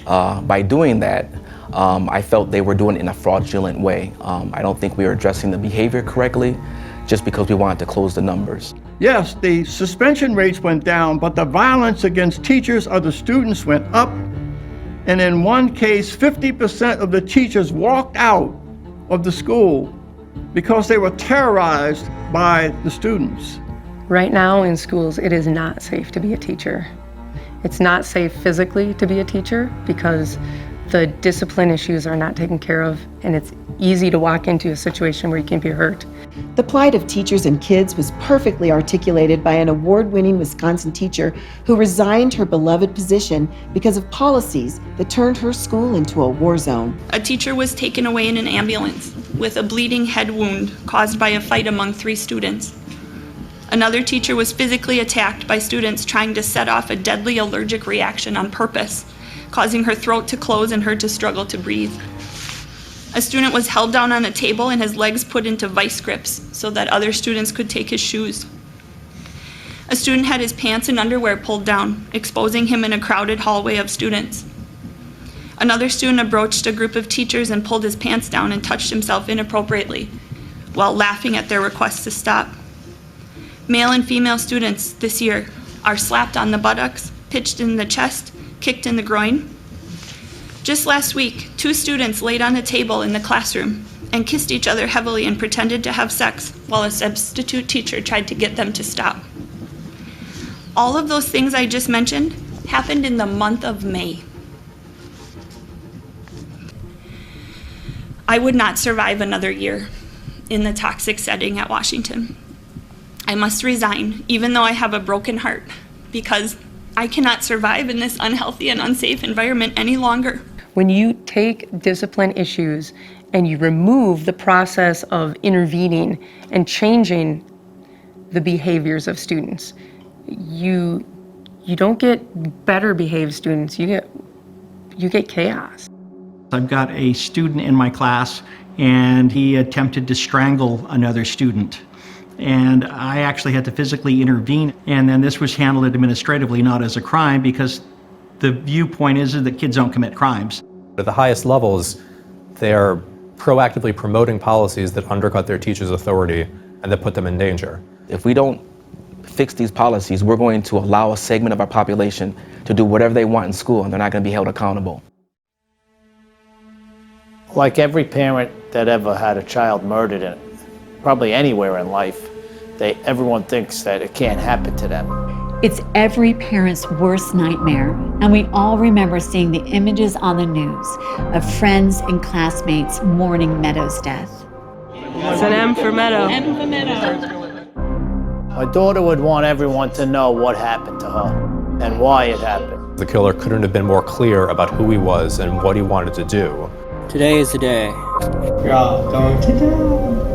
By doing that, I felt they were doing it in a fraudulent way. I don't think we were addressing the behavior correctly, just because we wanted to close the numbers. Yes, the suspension rates went down, but the violence against teachers or the students went up. And in one case, 50% of the teachers walked out of the school because they were terrorized by the students. Right now in schools, it is not safe to be a teacher. It's not safe physically to be a teacher because the discipline issues are not taken care of, and it's easy to walk into a situation where you can be hurt. The plight of teachers and kids was perfectly articulated by an award-winning Wisconsin teacher who resigned her beloved position because of policies that turned her school into a war zone. A teacher was taken away in an ambulance with a bleeding head wound caused by a fight among 3 students. Another teacher was physically attacked by students trying to set off a deadly allergic reaction on purpose, causing her throat to close and her to struggle to breathe. A student was held down on a table and his legs put into vice grips so that other students could take his shoes. A student had his pants and underwear pulled down, exposing him in a crowded hallway of students. Another student approached a group of teachers and pulled his pants down and touched himself inappropriately while laughing at their requests to stop. Male and female students this year are slapped on the buttocks, pitched in the chest, kicked in the groin. Just last week, 2 students laid on a table in the classroom and kissed each other heavily and pretended to have sex while a substitute teacher tried to get them to stop. All of those things I just mentioned happened in the month of May. I would not survive another year in the toxic setting at Washington. I must resign, even though I have a broken heart, because I cannot survive in this unhealthy and unsafe environment any longer. When you take discipline issues and you remove the process of intervening and changing the behaviors of students, you don't get better behaved students, you get chaos. I've got a student in my class and he attempted to strangle another student. And I actually had to physically intervene. And then this was handled administratively, not as a crime, because the viewpoint is that kids don't commit crimes. At the highest levels, they are proactively promoting policies that undercut their teachers' authority and that put them in danger. If we don't fix these policies, we're going to allow a segment of our population to do whatever they want in school, and they're not going to be held accountable. Like every parent that ever had a child murdered in probably anywhere in life, everyone thinks that it can't happen to them. It's every parent's worst nightmare, and we all remember seeing the images on the news of friends and classmates mourning Meadow's death. It's an M for Meadow. M for Meadow. My daughter would want everyone to know what happened to her and why it happened. The killer couldn't have been more clear about who he was and what he wanted to do. Today is the day. You're all going to die.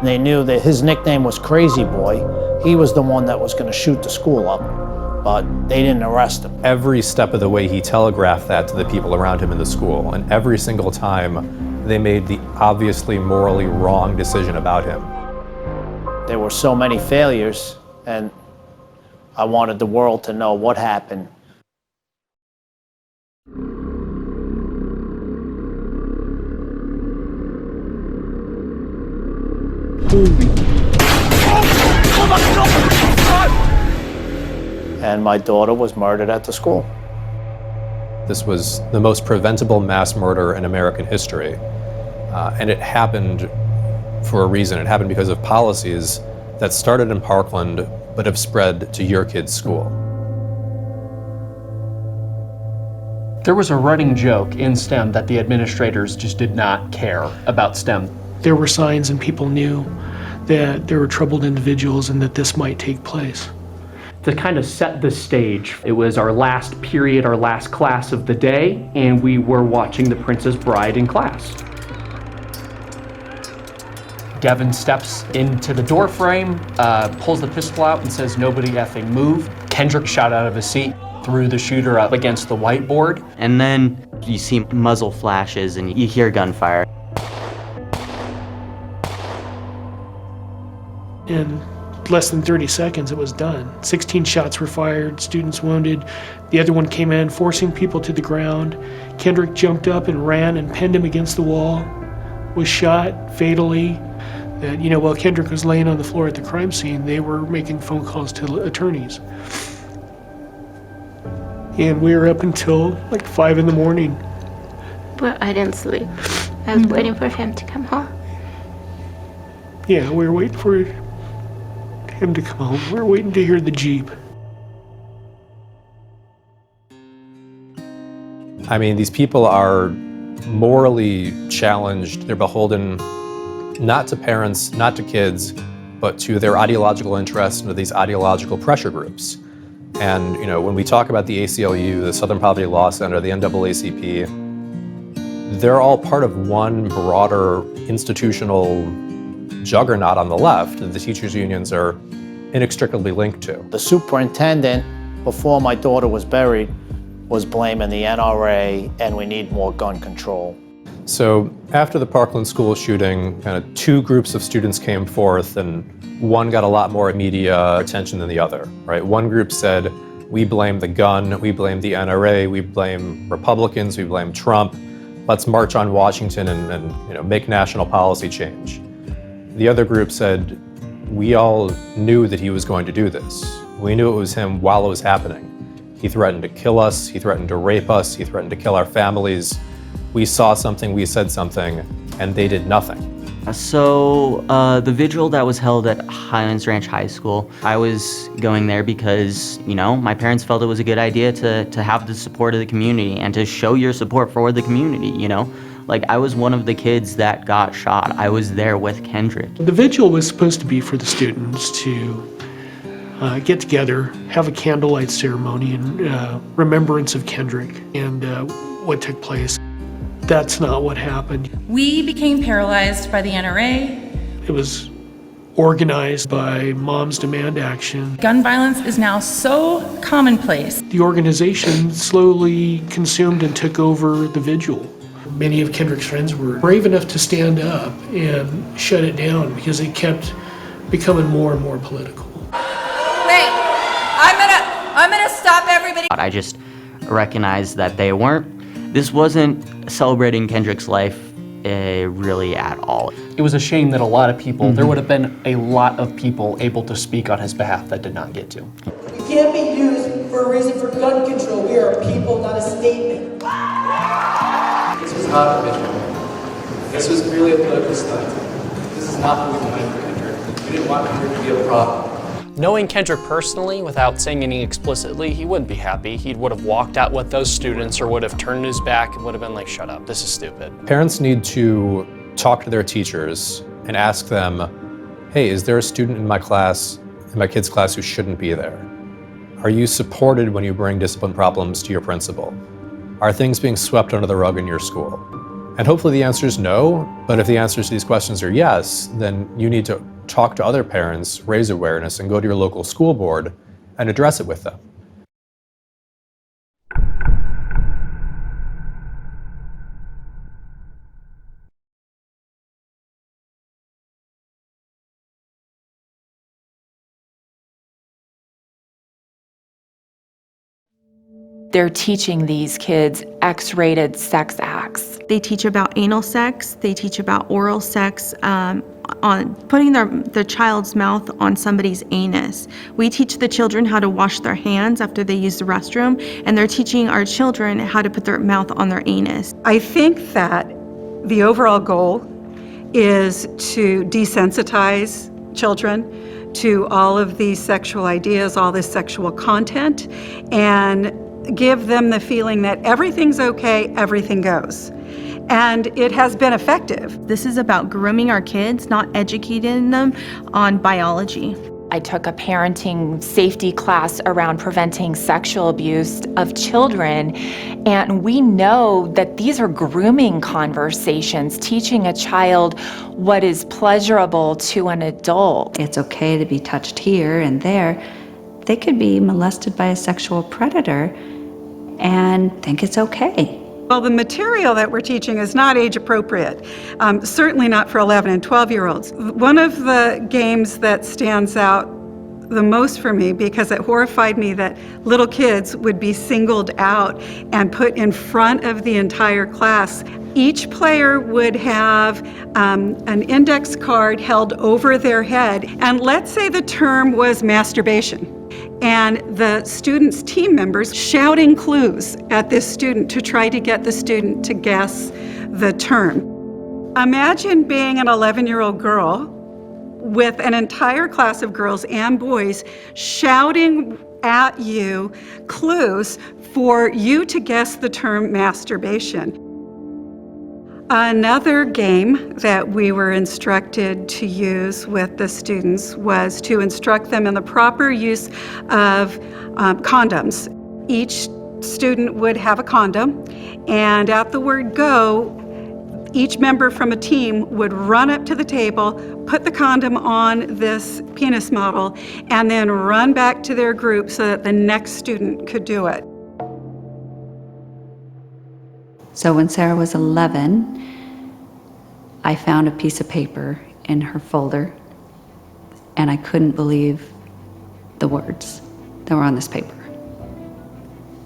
They knew that his nickname was Crazy Boy. He was the one that was going to shoot the school up, but they didn't arrest him. Every step of the way he telegraphed that to the people around him in the school, and every single time they made the obviously morally wrong decision about him. There were so many failures, and I wanted the world to know what happened. And my daughter was murdered at the school. This was the most preventable mass murder in American history. And it happened for a reason. It happened because of policies that started in Parkland but have spread to your kid's school. There was a running joke in STEM that the administrators just did not care about STEM. There were signs and people knew that there were troubled individuals and that this might take place. To kind of set the stage, it was our last period, our last class of the day, and we were watching The Princess Bride in class. Devin steps into the door frame, pulls the pistol out and says, "Nobody effing move." Kendrick shot out of his seat, threw the shooter up against the whiteboard. And then you see muzzle flashes and you hear gunfire. In less than 30 seconds, it was done. 16 shots were fired, students wounded. The other one came in, forcing people to the ground. Kendrick jumped up and ran and pinned him against the wall, was shot fatally. While Kendrick was laying on the floor at the crime scene, they were making phone calls to attorneys. And we were up until like 5 in the morning. But I didn't sleep. I was waiting for him to come home. Yeah, we were waiting for him to come home. We were waiting to hear the Jeep. I mean, these people are morally challenged. They're beholden not to parents, not to kids, but to their ideological interests and to these ideological pressure groups. And, when we talk about the ACLU, the Southern Poverty Law Center, the NAACP, they're all part of one broader institutional juggernaut on the left that the teachers' unions are inextricably linked to. The superintendent, before my daughter was buried, was blaming the NRA and we need more gun control. So after the Parkland school shooting, kind of two groups of students came forth and one got a lot more media attention than the other, right? One group said, we blame the gun, we blame the NRA, we blame Republicans, we blame Trump. Let's march on Washington and make national policy change. The other group said, we all knew that he was going to do this. We knew it was him while it was happening. He threatened to kill us, he threatened to rape us, he threatened to kill our families. we saw something, we said something, and they did nothing. So the vigil that was held at Highlands Ranch High School, I was going there because, you know, my parents felt it was a good idea to have the support of the community and to show your support for the community, you know? Like, I was one of the kids that got shot. I was there with Kendrick. The vigil was supposed to be for the students to get together, have a candlelight ceremony in remembrance of Kendrick and what took place. That's not what happened. We became paralyzed by the NRA. It was organized by Moms Demand Action. Gun violence is now so commonplace. The organization slowly consumed and took over the vigil. Many of Kendrick's friends were brave enough to stand up and shut it down because it kept becoming more and more political. Wait, I'm gonna stop everybody. I just recognized that this wasn't celebrating Kendrick's life really at all. It was a shame that a lot of people, there would have been a lot of people able to speak on his behalf that did not get to. We can't be used for a reason for gun control. We are a people, not a statement. This was not a vigil. This was really a political stunt. This is not what we wanted for Kendrick. We didn't want Kendrick to be a problem. Knowing Kendrick personally, without saying anything explicitly, he wouldn't be happy. He would have walked out with those students or would have turned his back and would have been like, shut up, this is stupid. Parents need to talk to their teachers and ask them, hey, is there a student in my class, in my kid's class, who shouldn't be there? Are you supported when you bring discipline problems to your principal? Are things being swept under the rug in your school? And hopefully the answer is no, but if the answers to these questions are yes, then you need to talk to other parents, raise awareness, and go to your local school board and address it with them. They're teaching these kids X-rated sex acts. They teach about anal sex, they teach about oral sex, on putting the child's mouth on somebody's anus. We teach the children how to wash their hands after they use the restroom, and they're teaching our children how to put their mouth on their anus. I think that the overall goal is to desensitize children to all of these sexual ideas, all this sexual content, and give them the feeling that everything's okay, everything goes. And it has been effective. This is about grooming our kids, not educating them on biology. I took a parenting safety class around preventing sexual abuse of children, and we know that these are grooming conversations, teaching a child what is pleasurable to an adult. It's okay to be touched here and there. They could be molested by a sexual predator and think it's okay. Well, the material that we're teaching is not age appropriate, certainly not for 11 and 12-year-olds. One of the games that stands out the most for me, because it horrified me that little kids would be singled out and put in front of the entire class. Each player would have an index card held over their head, and let's say the term was masturbation. And the students' team members shouting clues at this student to try to get the student to guess the term. Imagine being an 11-year-old girl with an entire class of girls and boys shouting at you clues for you to guess the term masturbation. Another game that we were instructed to use with the students was to instruct them in the proper use of condoms. Each student would have a condom, and at the word go, each member from a team would run up to the table, put the condom on this penis model, and then run back to their group so that the next student could do it. So when Sarah was 11, I found a piece of paper in her folder, and I couldn't believe the words that were on this paper.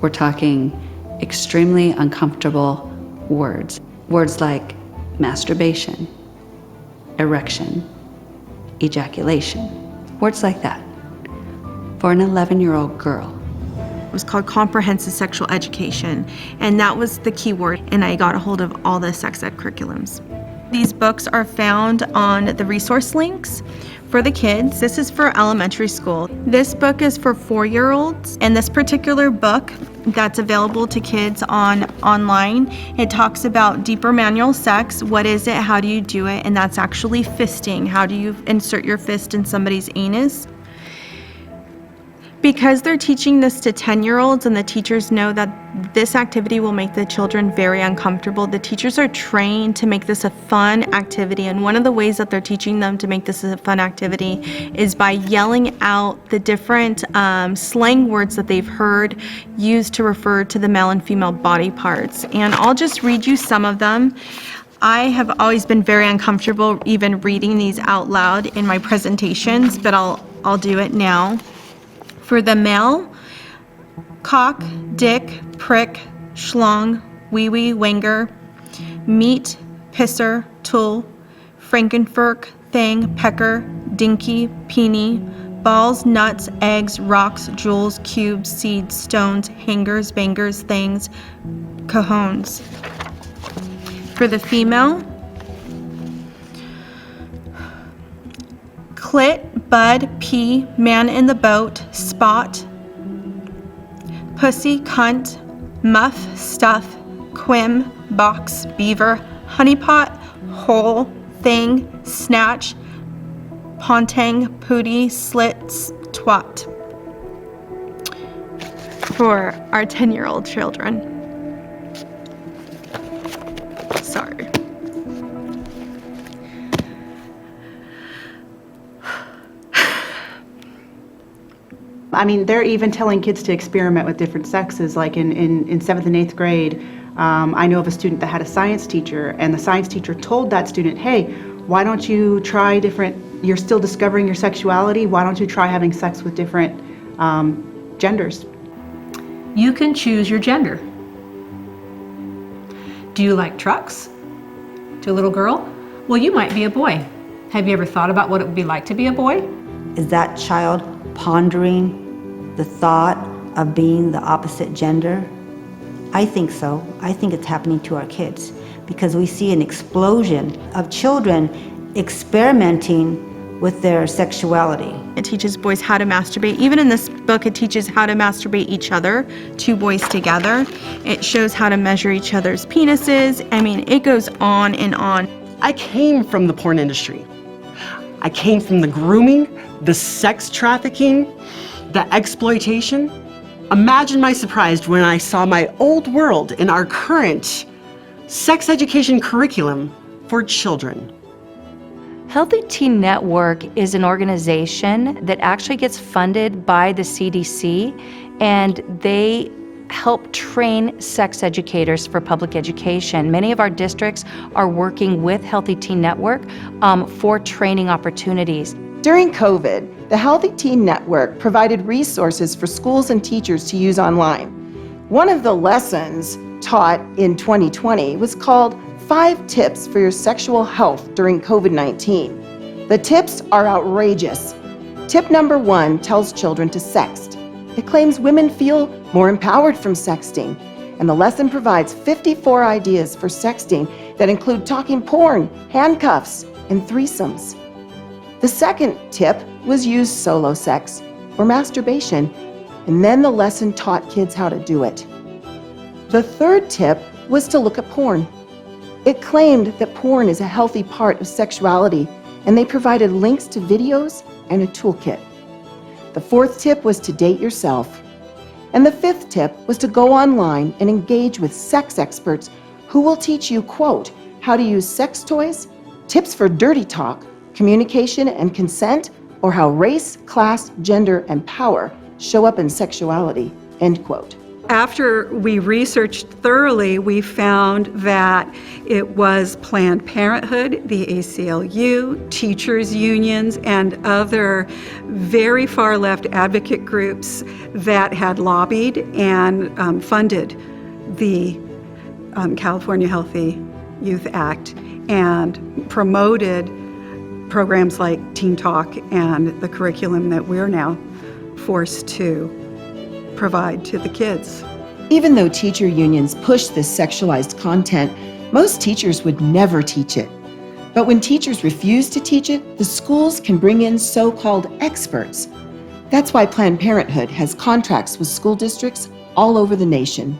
We're talking extremely uncomfortable words. Words like masturbation, erection, ejaculation. Words like that for an 11-year-old girl. It was called Comprehensive Sexual Education, and that was the key word, and I got a hold of all the sex ed curriculums. These books are found on the resource links for the kids. This is for elementary school. This book is for 4-year-olds, and this particular book that's available to kids online, it talks about deeper manual sex. What is it? How do you do it? And that's actually fisting. How do you insert your fist in somebody's anus? Because they're teaching this to 10-year-olds and the teachers know that this activity will make the children very uncomfortable, the teachers are trained to make this a fun activity. And one of the ways that they're teaching them to make this a fun activity is by yelling out the different slang words that they've heard used to refer to the male and female body parts. And I'll just read you some of them. I have always been very uncomfortable even reading these out loud in my presentations, but I'll do it now. For the male, cock, dick, prick, schlong, wee-wee, wanger, meat, pisser, tool, frankenfurk, thing, pecker, dinky, peony, balls, nuts, eggs, rocks, jewels, cubes, seeds, stones, hangers, bangers, things, cajones. For the female, clit, bud, pea, man in the boat, spot, pussy, cunt, muff, stuff, quim, box, beaver, honeypot, hole, thing, snatch, pontang, pooty, slits, twat. For our 10-year-old children. Sorry. I mean, they're even telling kids to experiment with different sexes, like in 7th and 8th grade. I know of a student that had a science teacher, and the science teacher told that student, hey, why don't you try you're still discovering your sexuality, why don't you try having sex with different genders? You can choose your gender. Do you like trucks? To a little girl? Well, you might be a boy. Have you ever thought about what it would be like to be a boy? Is that child pondering the thought of being the opposite gender? I think so. I think it's happening to our kids because we see an explosion of children experimenting with their sexuality. It teaches boys how to masturbate. Even in this book, it teaches how to masturbate each other, 2 boys together. It shows how to measure each other's penises. I mean, it goes on and on. I came from the porn industry. I came from the grooming, the sex trafficking, the exploitation. Imagine my surprise when I saw my old world in our current sex education curriculum for children. Healthy Teen Network is an organization that actually gets funded by the CDC, and they help train sex educators for public education. Many of our districts are working with Healthy Teen Network for training opportunities. During COVID, the Healthy Teen Network provided resources for schools and teachers to use online. One of the lessons taught in 2020 was called 5 Tips for Your Sexual Health During COVID-19. The tips are outrageous. Tip number 1 tells children to sext. It claims women feel more empowered from sexting, and the lesson provides 54 ideas for sexting that include talking porn, handcuffs, and threesomes. The second tip was use solo sex or masturbation, and then the lesson taught kids how to do it. The third tip was to look at porn. It claimed that porn is a healthy part of sexuality, and they provided links to videos and a toolkit. The fourth tip was to date yourself. And the fifth tip was to go online and engage with sex experts who will teach you, quote, how to use sex toys, tips for dirty talk, communication and consent, or how race, class, gender, and power show up in sexuality, end quote. After we researched thoroughly, we found that it was Planned Parenthood, the ACLU, teachers' unions, and other very far left advocate groups that had lobbied and funded the California Healthy Youth Act and promoted programs like Teen Talk and the curriculum that we're now forced to provide to the kids. Even though teacher unions push this sexualized content, most teachers would never teach it. But when teachers refuse to teach it, the schools can bring in so-called experts. That's why Planned Parenthood has contracts with school districts all over the nation.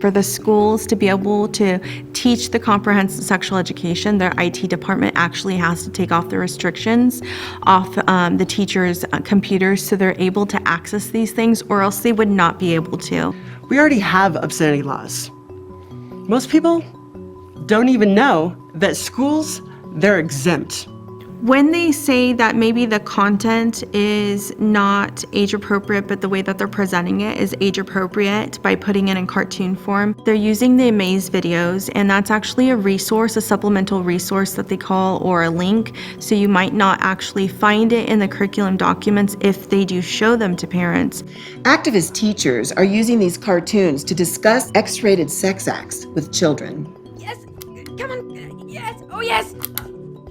For the schools to be able to teach the comprehensive sexual education, their IT department actually has to take off the restrictions off the teachers' computers so they're able to access these things, or else they would not be able to. We already have obscenity laws. Most people don't even know that schools, they're exempt. When they say that maybe the content is not age appropriate, but the way that they're presenting it is age appropriate by putting it in cartoon form, they're using the Amaze videos, and that's actually a resource, a supplemental resource that they call, or a link, so you might not actually find it in the curriculum documents if they do show them to parents. Activist teachers are using these cartoons to discuss X-rated sex acts with children. Yes, come on, yes, oh yes,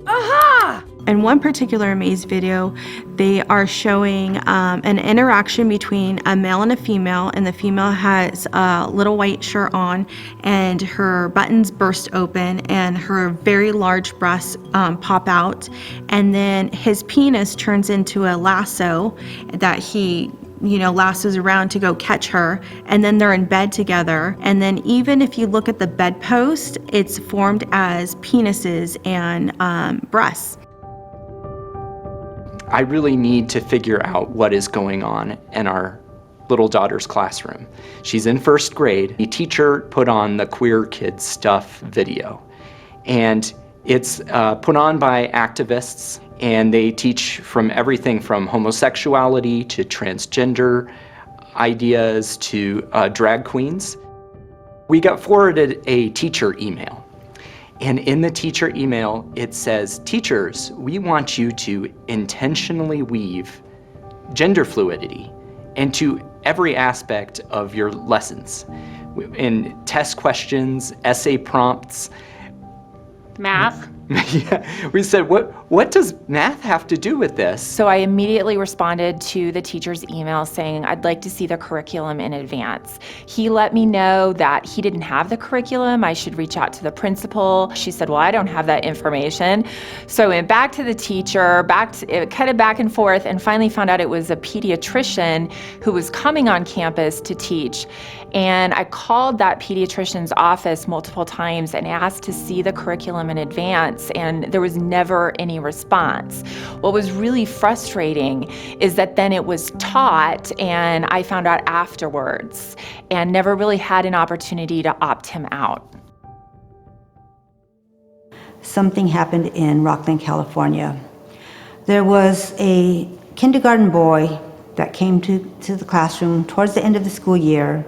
aha! In one particular Amaze video, they are showing an interaction between a male and a female, and the female has a little white shirt on, and her buttons burst open, and her very large breasts pop out, and then his penis turns into a lasso that he lassos around to go catch her, and then they're in bed together. And then even if you look at the bedpost, it's formed as penises and breasts. I really need to figure out what is going on in our little daughter's classroom. She's in first grade. The teacher put on the Queer Kid Stuff video, and it's put on by activists, and they teach from everything from homosexuality to transgender ideas to drag queens. We got forwarded a teacher email. And in the teacher email, it says, teachers, we want you to intentionally weave gender fluidity into every aspect of your lessons. In test questions, essay prompts. Math. Yeah, we said, what does math have to do with this? So I immediately responded to the teacher's email saying, I'd like to see the curriculum in advance. He let me know that he didn't have the curriculum. I should reach out to the principal. She said, well, I don't have that information. So I went back to the teacher, it cut it back and forth, and finally found out it was a pediatrician who was coming on campus to teach. And I called that pediatrician's office multiple times and asked to see the curriculum in advance, and there was never any response. What was really frustrating is that then it was taught, and I found out afterwards, and never really had an opportunity to opt him out. Something happened in Rockland, California. There was a kindergarten boy that came to the classroom towards the end of the school year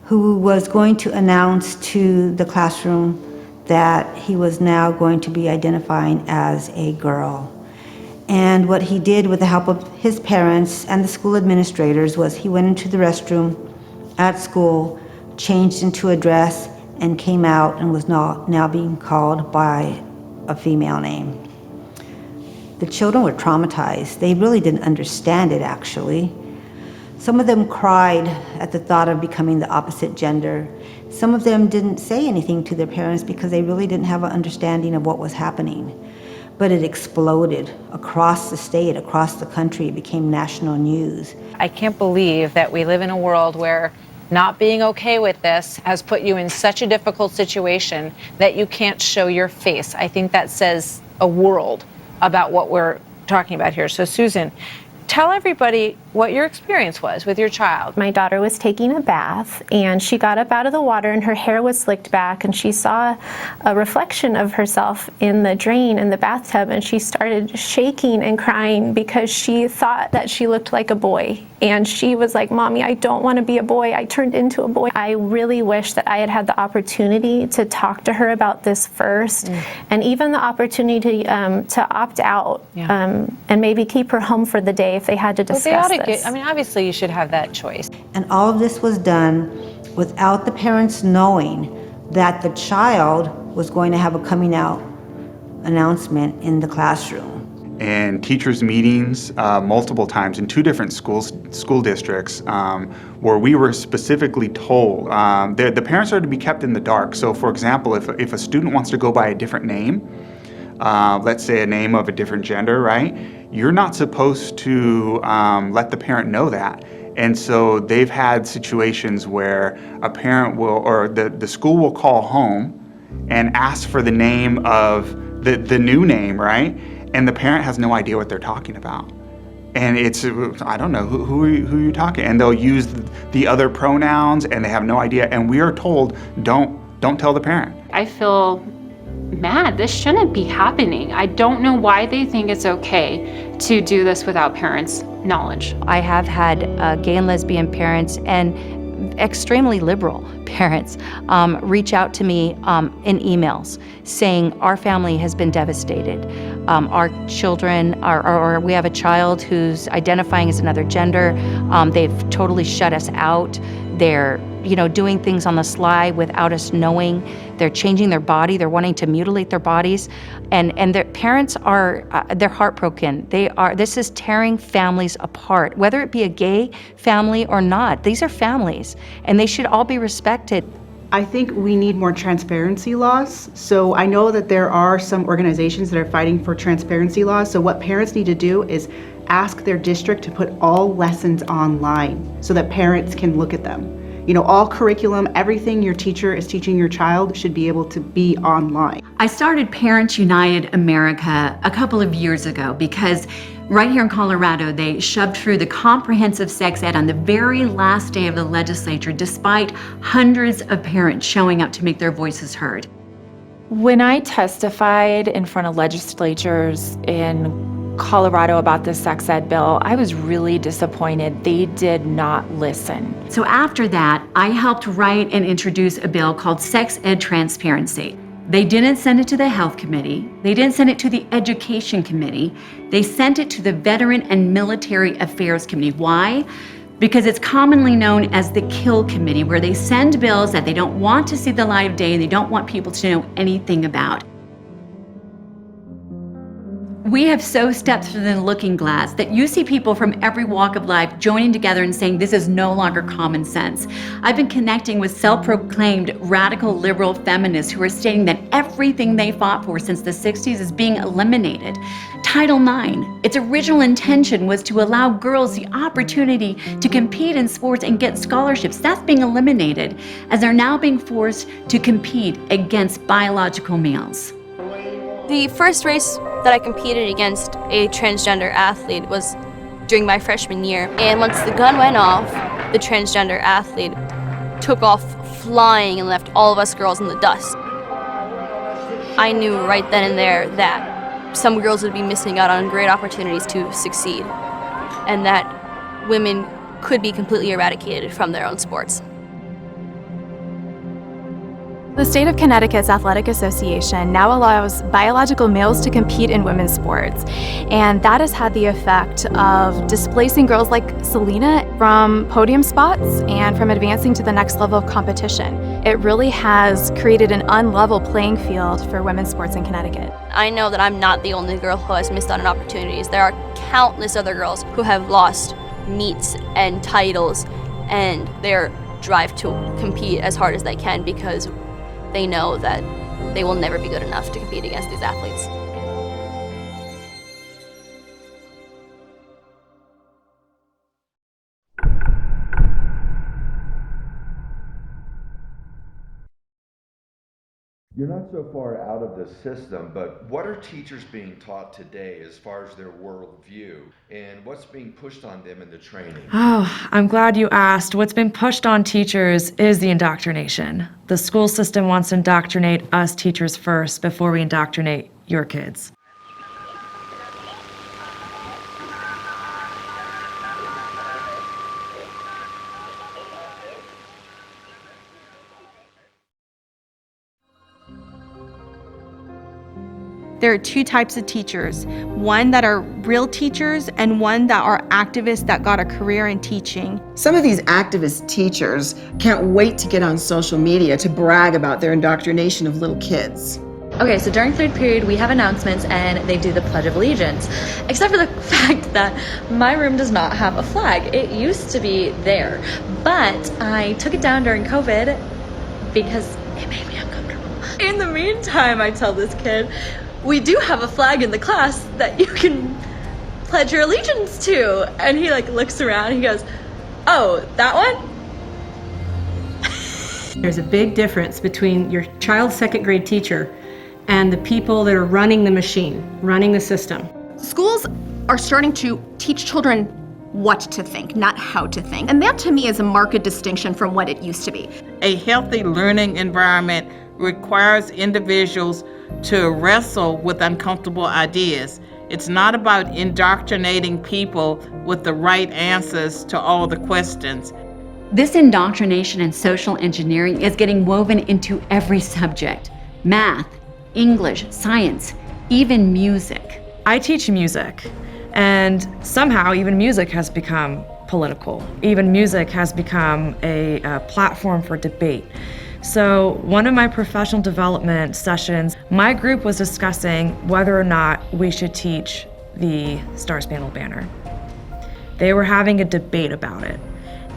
who was going to announce to the classroom that he was now going to be identifying as a girl. And what he did with the help of his parents and the school administrators was he went into the restroom at school, changed into a dress, and came out and was now being called by a female name. The children were traumatized. They really didn't understand it, actually. Some of them cried at the thought of becoming the opposite gender. Some of them didn't say anything to their parents because they really didn't have an understanding of what was happening. But it exploded across the state, across the country. It became national news. I can't believe that we live in a world where not being okay with this has put you in such a difficult situation that you can't show your face. I think that says a world about what we're talking about here. So Susan, tell everybody what your experience was with your child. My daughter was taking a bath, and she got up out of the water and her hair was slicked back, and she saw a reflection of herself in the drain in the bathtub, and she started shaking and crying because she thought that she looked like a boy. And she was like, Mommy, I don't want to be a boy. I turned into a boy. I really wish that I had had the opportunity to talk to her about this first, and even the opportunity to opt out, and maybe keep her home for the day if they had to discuss this. Obviously you should have that choice. And all of this was done without the parents knowing that the child was going to have a coming out announcement in the classroom. in teachers' meetings multiple times in 2 different school districts where we were specifically told the parents are to be kept in the dark. So for example, if a student wants to go by a different name, let's say a name of a different gender, right? You're not supposed to let the parent know that. And so they've had situations where a parent will, or the school will call home and ask for the name of the new name, right? And the parent has no idea what they're talking about. And it's, I don't know, who are you talking? And they'll use the other pronouns and they have no idea. And we are told, don't tell the parent. I feel mad. This shouldn't be happening. I don't know why they think it's okay to do this without parents' knowledge. I have had gay and lesbian parents and extremely liberal parents reach out to me in emails saying our family has been devastated. Our children or we have a child who's identifying as another gender. They've totally shut us out. They're doing things on the sly without us knowing. They're changing their body. They're wanting to mutilate their bodies. And their parents are, they're heartbroken. This is tearing families apart, whether it be a gay family or not. These are families, and they should all be respected. I think we need more transparency laws. So I know that there are some organizations that are fighting for transparency laws. So what parents need to do is ask their district to put all lessons online so that parents can look at them. All curriculum, everything your teacher is teaching your child should be able to be online. I started Parents United America a couple of years ago because right here in Colorado, they shoved through the comprehensive sex ed on the very last day of the legislature, despite hundreds of parents showing up to make their voices heard. When I testified in front of legislatures in Colorado about the sex ed bill, I was really disappointed. They did not listen. So after that, I helped write and introduce a bill called Sex Ed Transparency. They didn't send it to the Health Committee. They didn't send it to the Education Committee. They sent it to the Veteran and Military Affairs Committee. Why? Because it's commonly known as the Kill Committee, where they send bills that they don't want to see the light of day and they don't want people to know anything about. We have so stepped through the looking glass that you see people from every walk of life joining together and saying this is no longer common sense. I've been connecting with self-proclaimed radical liberal feminists who are stating that everything they fought for since the 60s is being eliminated. Title IX, its original intention was to allow girls the opportunity to compete in sports and get scholarships. That's being eliminated as they're now being forced to compete against biological males. The first race that I competed against a transgender athlete was during my freshman year. And once the gun went off, the transgender athlete took off flying and left all of us girls in the dust. I knew right then and there that some girls would be missing out on great opportunities to succeed, and that women could be completely eradicated from their own sports. The state of Connecticut's Athletic Association now allows biological males to compete in women's sports, and that has had the effect of displacing girls like Selena from podium spots and from advancing to the next level of competition. It really has created an unlevel playing field for women's sports in Connecticut. I know that I'm not the only girl who has missed out on opportunities. There are countless other girls who have lost meets and titles and their drive to compete as hard as they can because they know that they will never be good enough to compete against these athletes. You're not so far out of the system, but what are teachers being taught today as far as their worldview, and what's being pushed on them in the training? Oh, I'm glad you asked. What's been pushed on teachers is the indoctrination. The school system wants to indoctrinate us teachers first before we indoctrinate your kids. There are two types of teachers, one that are real teachers and one that are activists that got a career in teaching. Some of these activist teachers can't wait to get on social media to brag about their indoctrination of little kids. Okay, so during third period, we have announcements and they do the Pledge of Allegiance. Except for the fact that my room does not have a flag. It used to be there, but I took it down during COVID because it made me uncomfortable. In the meantime, I tell this kid, we do have a flag in the class that you can pledge your allegiance to. And he like looks around, he goes, oh, that one? There's a big difference between your child's second grade teacher and the people that are running the machine, running the system. Schools are starting to teach children what to think, not how to think. And that to me is a marked distinction from what it used to be. A healthy learning environment requires individuals to wrestle with uncomfortable ideas. It's not about indoctrinating people with the right answers to all the questions. This indoctrination and social engineering is getting woven into every subject. Math, English, science, even music. I teach music, and somehow even music has become political. Even music has become a platform for debate. So one of my professional development sessions, my group was discussing whether or not we should teach the Star Spangled Banner. They were having a debate about it.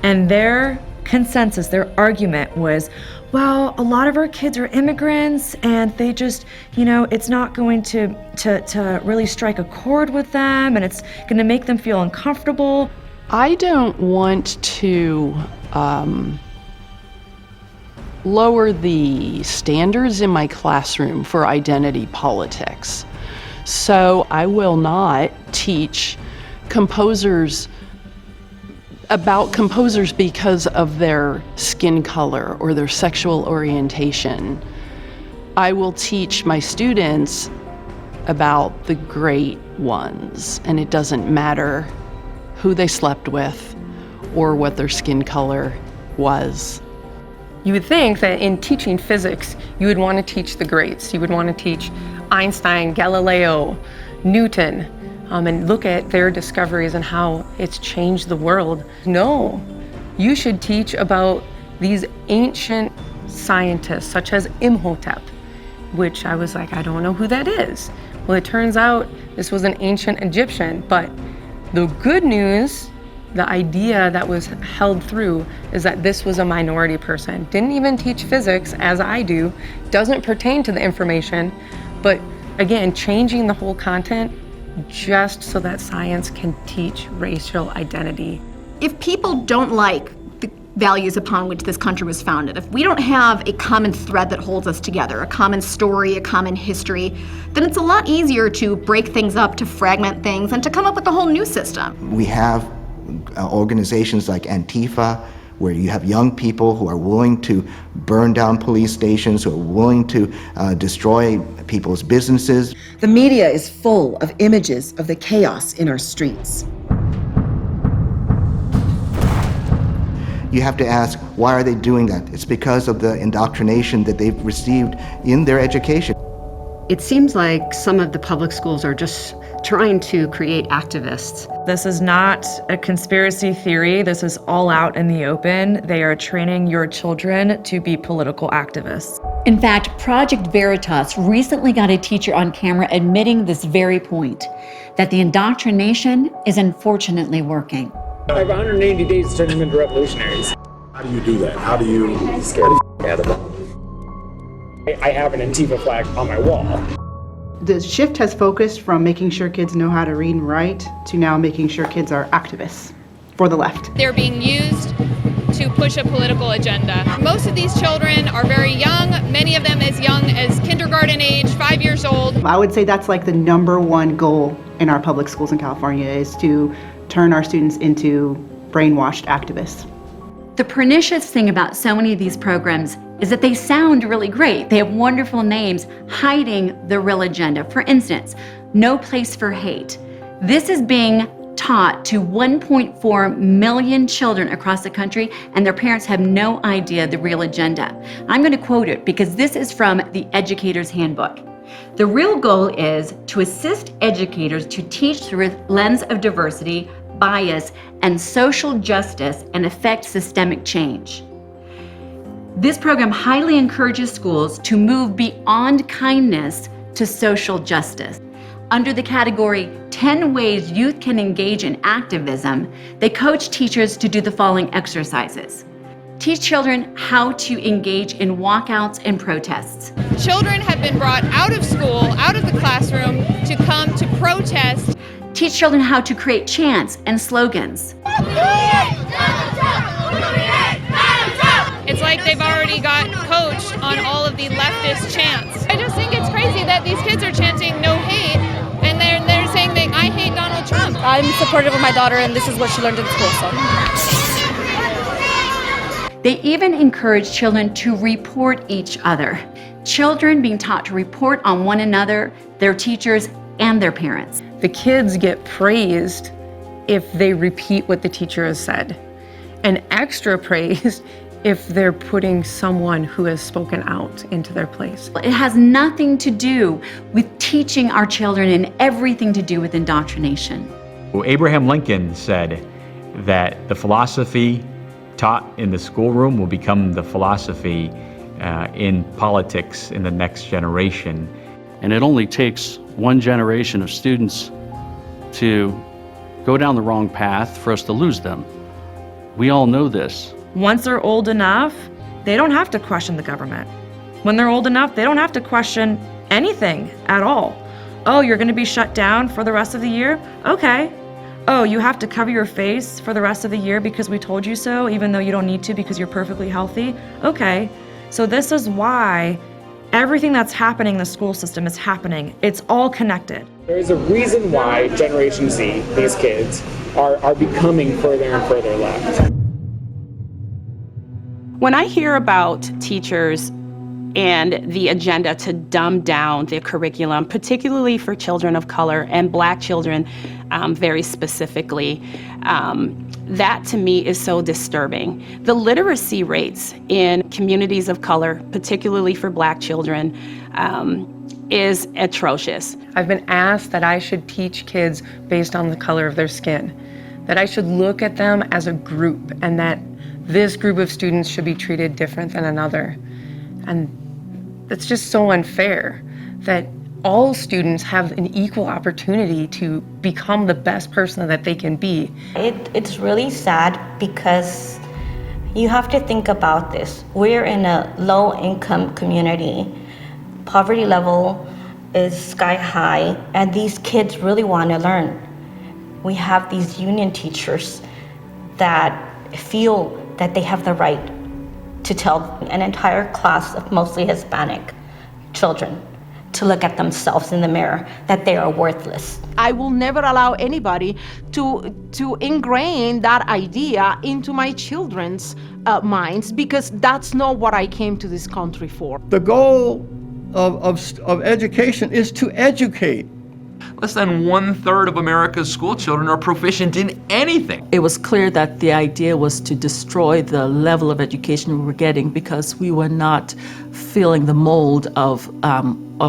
And their consensus, their argument was, well, a lot of our kids are immigrants and they just, it's not going to really strike a chord with them and it's going to make them feel uncomfortable. I don't want to lower the standards in my classroom for identity politics. So I will not teach about composers because of their skin color or their sexual orientation. I will teach my students about the great ones, and it doesn't matter who they slept with or what their skin color was. You would think that in teaching physics, you would want to teach the greats. You would want to teach Einstein, Galileo, Newton, and look at their discoveries and how it's changed the world. No, you should teach about these ancient scientists, such as Imhotep, which I was like, I don't know who that is. Well, it turns out this was an ancient Egyptian, but the good news, the idea that was held through is that this was a minority person. Didn't even teach physics as I do, doesn't pertain to the information, but again, changing the whole content just so that science can teach racial identity. If people don't like the values upon which this country was founded, if we don't have a common thread that holds us together, a common story, a common history, then it's a lot easier to break things up, to fragment things, and to come up with a whole new system. We have organizations like Antifa, where you have young people who are willing to burn down police stations, who are willing to destroy people's businesses. The media is full of images of the chaos in our streets. You have to ask, why are they doing that? It's because of the indoctrination that they've received in their education. It seems like some of the public schools are just trying to create activists. This is not a conspiracy theory. This is all out in the open. They are training your children to be political activists. In fact, Project Veritas recently got a teacher on camera admitting this very point, that the indoctrination is unfortunately working. I have 180 days to turn them into revolutionaries. How do you do that? How do you scare the out of them? I have an Antifa flag on my wall. The shift has focused from making sure kids know how to read and write to now making sure kids are activists for the left. They're being used to push a political agenda. Most of these children are very young, many of them as young as kindergarten age, 5 years old. I would say that's like the #1 goal in our public schools in California, is to turn our students into brainwashed activists. The pernicious thing about so many of these programs is that they sound really great. They have wonderful names hiding the real agenda. For instance, No Place for Hate. This is being taught to 1.4 million children across the country, and their parents have no idea the real agenda. I'm going to quote it because this is from the Educator's Handbook. The real goal is to assist educators to teach through a lens of diversity, bias, and social justice and affect systemic change. This program highly encourages schools to move beyond kindness to social justice. Under the category 10 Ways Youth Can Engage in Activism, they coach teachers to do the following exercises. Teach children how to engage in walkouts and protests. Children have been brought out of school, out of the classroom, to come to protest. Teach children how to create chants and slogans. It's like they've already got coached on all of the leftist chants. I just think it's crazy that these kids are chanting no hate, and they're saying that I hate Donald Trump. I'm supportive of my daughter, and this is what she learned in school, so. They even encourage children to report each other. Children being taught to report on one another, their teachers, and their parents. The kids get praised if they repeat what the teacher has said, and extra praised if they're putting someone who has spoken out into their place. It has nothing to do with teaching our children and everything to do with indoctrination. Well, Abraham Lincoln said that the philosophy taught in the schoolroom will become the philosophy in politics in the next generation. And it only takes one generation of students to go down the wrong path for us to lose them. We all know this. Once they're old enough, they don't have to question the government. When they're old enough, they don't have to question anything at all. Oh, you're going to be shut down for the rest of the year? Okay. Oh, you have to cover your face for the rest of the year because we told you so, even though you don't need to because you're perfectly healthy? Okay. So this is why everything that's happening in the school system is happening. It's all connected. There is a reason why Generation Z, these kids, are becoming further and further left. When I hear about teachers and the agenda to dumb down their curriculum, particularly for children of color and Black children very specifically, that to me is so disturbing. The literacy rates in communities of color, particularly for Black children, is atrocious. I've been asked that I should teach kids based on the color of their skin, that I should look at them as a group, and that this group of students should be treated different than another. And that's just so unfair, that all students have an equal opportunity to become the best person that they can be. It's really sad because you have to think about this. We're in a low-income community. Poverty level is sky high, and these kids really want to learn. We have these union teachers that feel that they have the right to tell an entire class of mostly Hispanic children to look at themselves in the mirror, that they are worthless. I will never allow anybody to ingrain that idea into my children's minds, because that's not what I came to this country for. The goal of education is to educate. Less than 1/3 of America's school children are proficient in anything. It was clear that the idea was to destroy the level of education we were getting because we were not filling the mold of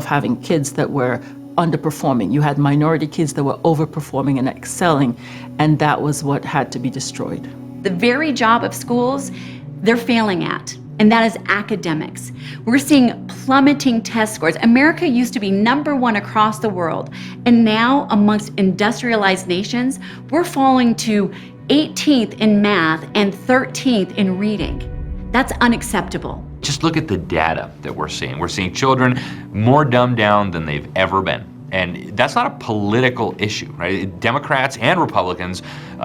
having kids that were underperforming. You had minority kids that were overperforming and excelling, and that was what had to be destroyed. The very job of schools they're failing at, and that is academics. We're seeing plummeting test scores. America used to be #1 across the world, and now amongst industrialized nations, we're falling to 18th in math and 13th in reading. That's unacceptable. Just look at the data that we're seeing. We're seeing children more dumbed down than they've ever been. And that's not a political issue, right? Democrats and Republicans,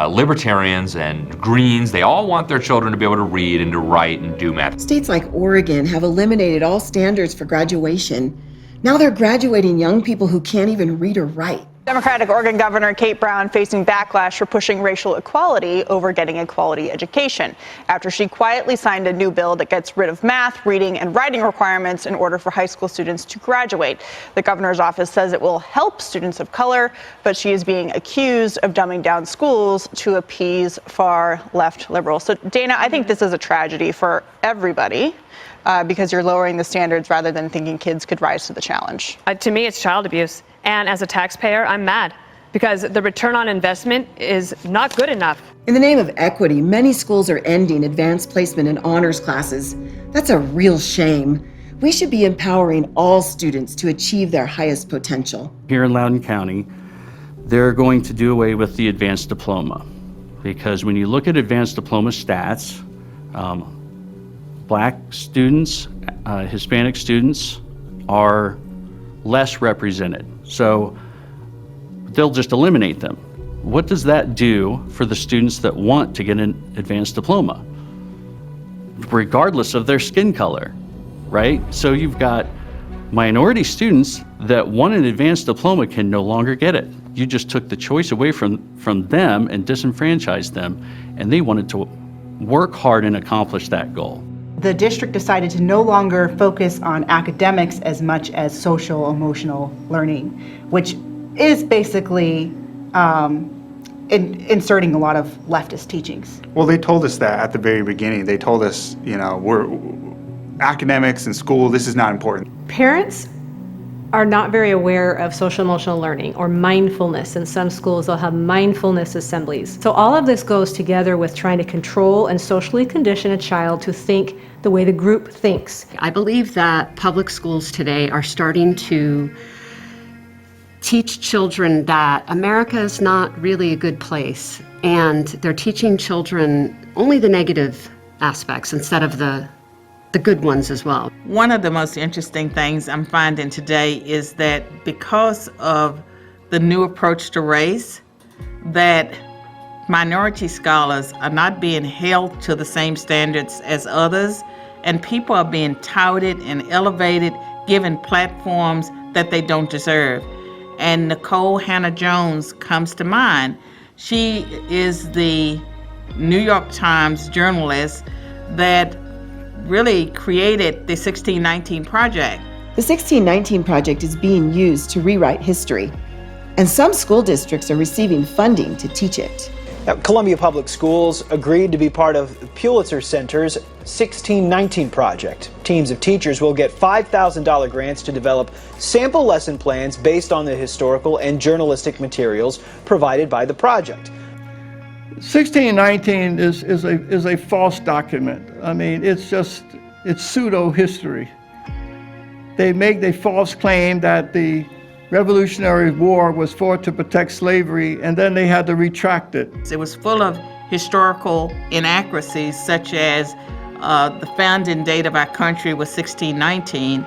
libertarians and Greens, they all want their children to be able to read and to write and do math. States like Oregon have eliminated all standards for graduation. Now they're graduating young people who can't even read or write. Democratic Oregon Governor Kate Brown facing backlash for pushing racial equality over getting a quality education after she quietly signed a new bill that gets rid of math, reading, and writing requirements in order for high school students to graduate. The governor's office says it will help students of color, but she is being accused of dumbing down schools to appease far left liberals. So, Dana, I think this is a tragedy for everybody. Because you're lowering the standards rather than thinking kids could rise to the challenge. To me, it's child abuse. And as a taxpayer, I'm mad because the return on investment is not good enough. In the name of equity, many schools are ending advanced placement and honors classes. That's a real shame. We should be empowering all students to achieve their highest potential. Here in Loudoun County, they're going to do away with the advanced diploma, because when you look at advanced diploma stats, Black students, Hispanic students are less represented. So they'll just eliminate them. What does that do for the students that want to get an advanced diploma, regardless of their skin color, right? So you've got minority students that want an advanced diploma can no longer get it. You just took the choice away from them and disenfranchised them, and they wanted to work hard and accomplish that goal. The district decided to no longer focus on academics as much as social emotional learning, which is basically inserting a lot of leftist teachings. Well, they told us that at the very beginning. They told us, you know, we're academics and school, this is not important. Parents are not very aware of social emotional learning or mindfulness. In some schools, they'll have mindfulness assemblies. So all of this goes together with trying to control and socially condition a child to think the way the group thinks. I believe that public schools today are starting to teach children that America is not really a good place, and they're teaching children only the negative aspects instead of the good ones as well. One of the most interesting things I'm finding today is that because of the new approach to race, that minority scholars are not being held to the same standards as others, and people are being touted and elevated, given platforms that they don't deserve. And Nicole Hannah-Jones comes to mind. She is the New York Times journalist that really created the 1619 Project. The 1619 Project is being used to rewrite history, and some school districts are receiving funding to teach it. Now, Columbia Public Schools agreed to be part of Pulitzer Center's 1619 Project. Teams of teachers will get $5,000 grants to develop sample lesson plans based on the historical and journalistic materials provided by the project. 1619 is a false document. I mean, it's pseudo history. They make the false claim that the Revolutionary War was fought to protect slavery, and then they had to retract it. It was full of historical inaccuracies, such as the founding date of our country was 1619,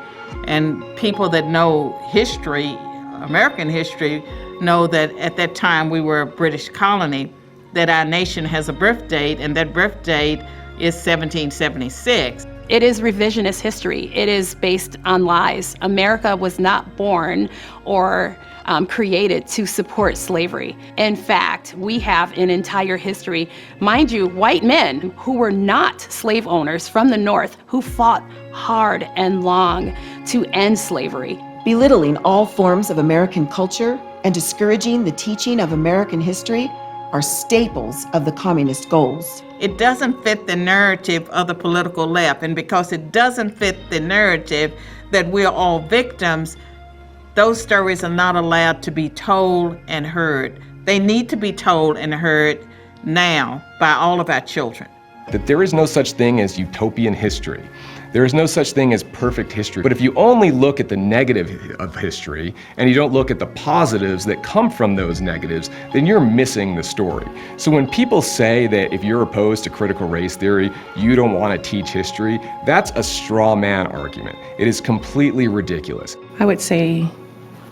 and people that know history, American history, know that at that time we were a British colony, that our nation has a birth date, and that birth date is 1776. It is revisionist history. It is based on lies. America was not born or created to support slavery. In fact, we have an entire history, mind you, white men who were not slave owners from the North who fought hard and long to end slavery. Belittling all forms of American culture and discouraging the teaching of American history are staples of the communist goals. It doesn't fit the narrative of the political left, and because it doesn't fit the narrative that we're all victims, those stories are not allowed to be told and heard. They need to be told and heard now by all of our children. That there is no such thing as utopian history. There is no such thing as perfect history. But if you only look at the negative of history and you don't look at the positives that come from those negatives, then you're missing the story. So when people say that if you're opposed to critical race theory, you don't want to teach history, that's a straw man argument. It is completely ridiculous. I would say,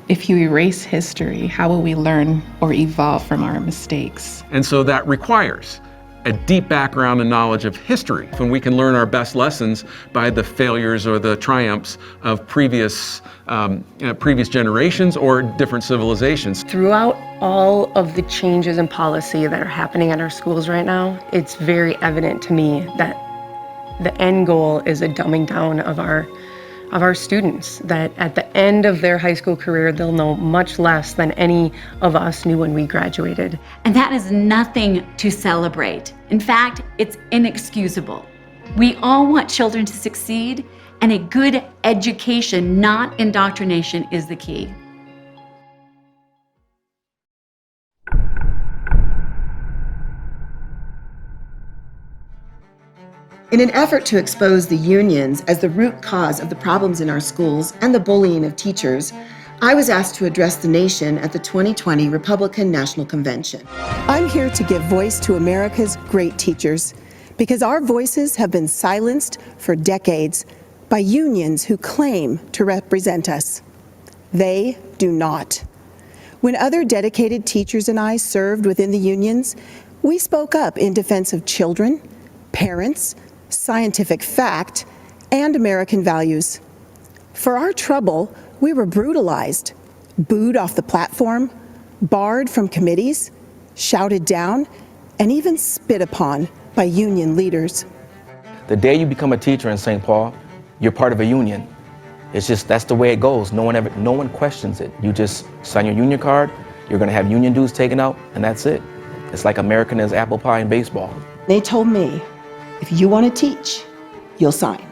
if you erase history, how will we learn or evolve from our mistakes? And so that requires a deep background and knowledge of history, when we can learn our best lessons by the failures or the triumphs of previous generations or different civilizations. Throughout all of the changes in policy that are happening in our schools right now, it's very evident to me that the end goal is a dumbing down of our students, that at the end of their high school career, they'll know much less than any of us knew when we graduated. And that is nothing to celebrate. In fact, it's inexcusable. We all want children to succeed, and a good education, not indoctrination, is the key. In an effort to expose the unions as the root cause of the problems in our schools and the bullying of teachers, I was asked to address the nation at the 2020 Republican National Convention. I'm here to give voice to America's great teachers because our voices have been silenced for decades by unions who claim to represent us. They do not. When other dedicated teachers and I served within the unions, we spoke up in defense of children, parents, scientific fact, and American values. For our trouble, we were brutalized, booed off the platform, barred from committees, shouted down, and even spit upon by union leaders. The day you become a teacher in St. Paul, you're part of a union. It's just, that's the way it goes. No one questions it. You just sign your union card, you're gonna have union dues taken out, and that's it. It's like American as apple pie in baseball. They told me, if you want to teach, you'll sign.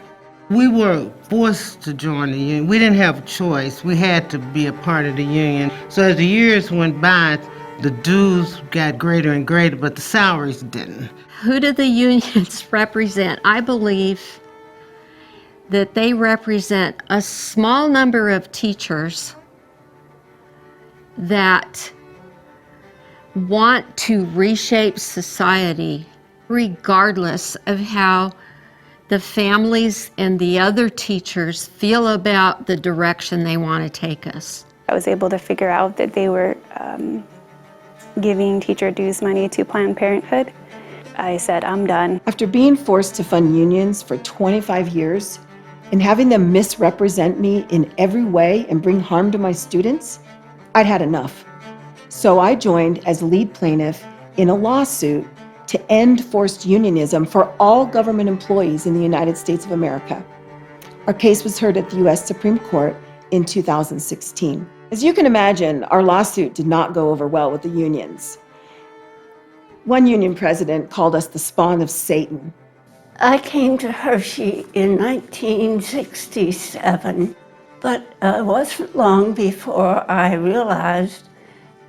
We were forced to join the union. We didn't have a choice. We had to be a part of the union. So as the years went by, the dues got greater and greater, but the salaries didn't. Who do the unions represent? I believe that they represent a small number of teachers that want to reshape society regardless of how the families and the other teachers feel about the direction they want to take us. I was able to figure out that they were giving teacher dues money to Planned Parenthood. I said, I'm done. After being forced to fund unions for 25 years and having them misrepresent me in every way and bring harm to my students, I'd had enough. So I joined as lead plaintiff in a lawsuit to end forced unionism for all government employees in the United States of America. Our case was heard at the U.S. Supreme Court in 2016. As you can imagine, our lawsuit did not go over well with the unions. One union president called us the spawn of Satan. I came to Hershey in 1967, but it wasn't long before I realized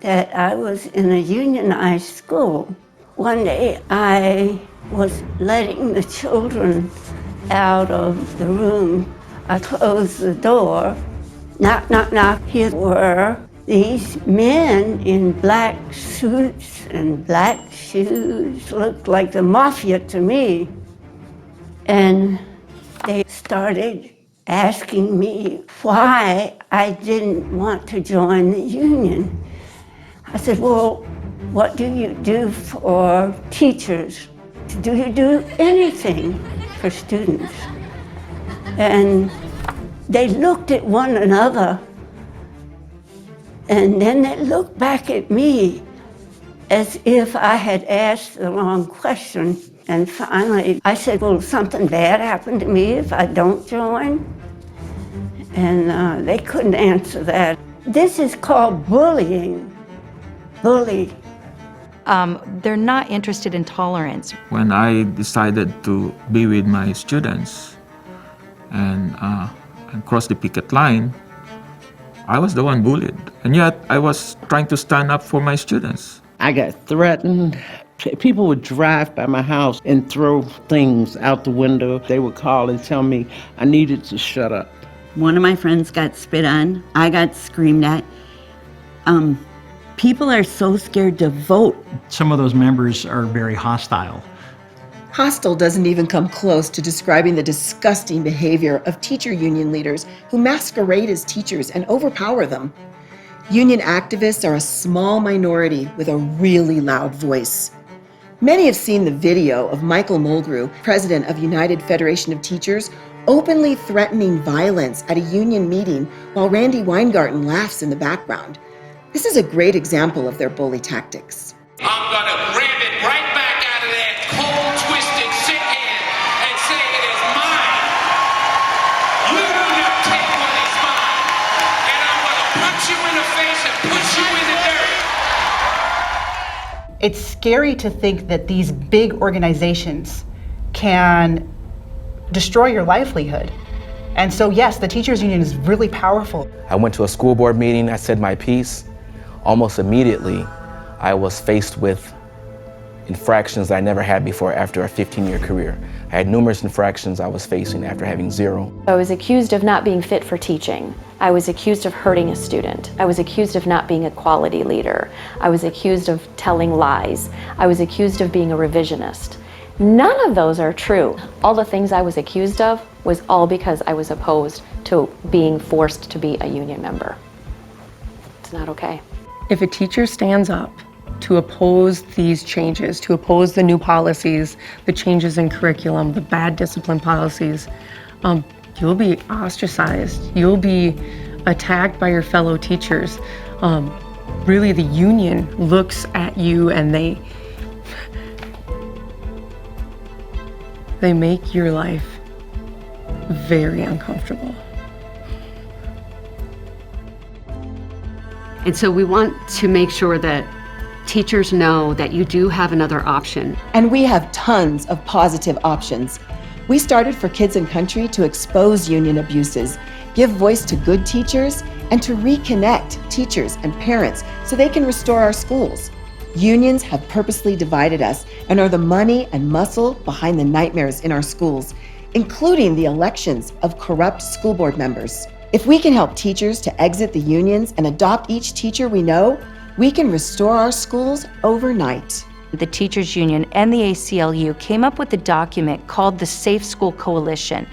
that I was in a unionized school. One day I was letting the children out of the room. I closed the door. Knock, knock, knock. Here were these men in black suits and black shoes, looked like the mafia to me. And they started asking me why I didn't want to join the union. I said, well, what do you do for teachers? Do you do anything for students? And they looked at one another, and then they looked back at me as if I had asked the wrong question. And finally, I said, will something bad happen to me if I don't join? And they couldn't answer that. This is called bullying. Bully. They're not interested in tolerance. When I decided to be with my students and cross the picket line, I was the one bullied. And yet I was trying to stand up for my students. I got threatened. People would drive by my house and throw things out the window. They would call and tell me I needed to shut up. One of my friends got spit on. I got screamed at. People are so scared to vote. Some of those members are very hostile. Hostile doesn't even come close to describing the disgusting behavior of teacher union leaders who masquerade as teachers and overpower them. Union activists are a small minority with a really loud voice. Many have seen the video of Michael Mulgrew, president of United Federation of Teachers, openly threatening violence at a union meeting while Randy Weingarten laughs in the background. This is a great example of their bully tactics. I'm gonna grab it right back out of that cold, twisted, sick hand and say it is mine. You do not take what is mine. And I'm gonna punch you in the face and push you in the dirt. It's scary to think that these big organizations can destroy your livelihood. And so yes, the teachers union is really powerful. I went to a school board meeting, I said my piece. Almost immediately, I was faced with infractions that I never had before after a 15-year career. I had numerous infractions I was facing after having 0. I was accused of not being fit for teaching. I was accused of hurting a student. I was accused of not being a quality leader. I was accused of telling lies. I was accused of being a revisionist. None of those are true. All the things I was accused of was all because I was opposed to being forced to be a union member. It's not okay. If a teacher stands up to oppose these changes, to oppose the new policies, the changes in curriculum, the bad discipline policies, you'll be ostracized. You'll be attacked by your fellow teachers. Really, the union looks at you and they make your life very uncomfortable. And so we want to make sure that teachers know that you do have another option. And we have tons of positive options. We started For Kids and Country to expose union abuses, give voice to good teachers, and to reconnect teachers and parents so they can restore our schools. Unions have purposely divided us and are the money and muscle behind the nightmares in our schools, including the elections of corrupt school board members. If we can help teachers to exit the unions and adopt each teacher we know, we can restore our schools overnight. The Teachers Union and the ACLU came up with a document called the Safe School Coalition.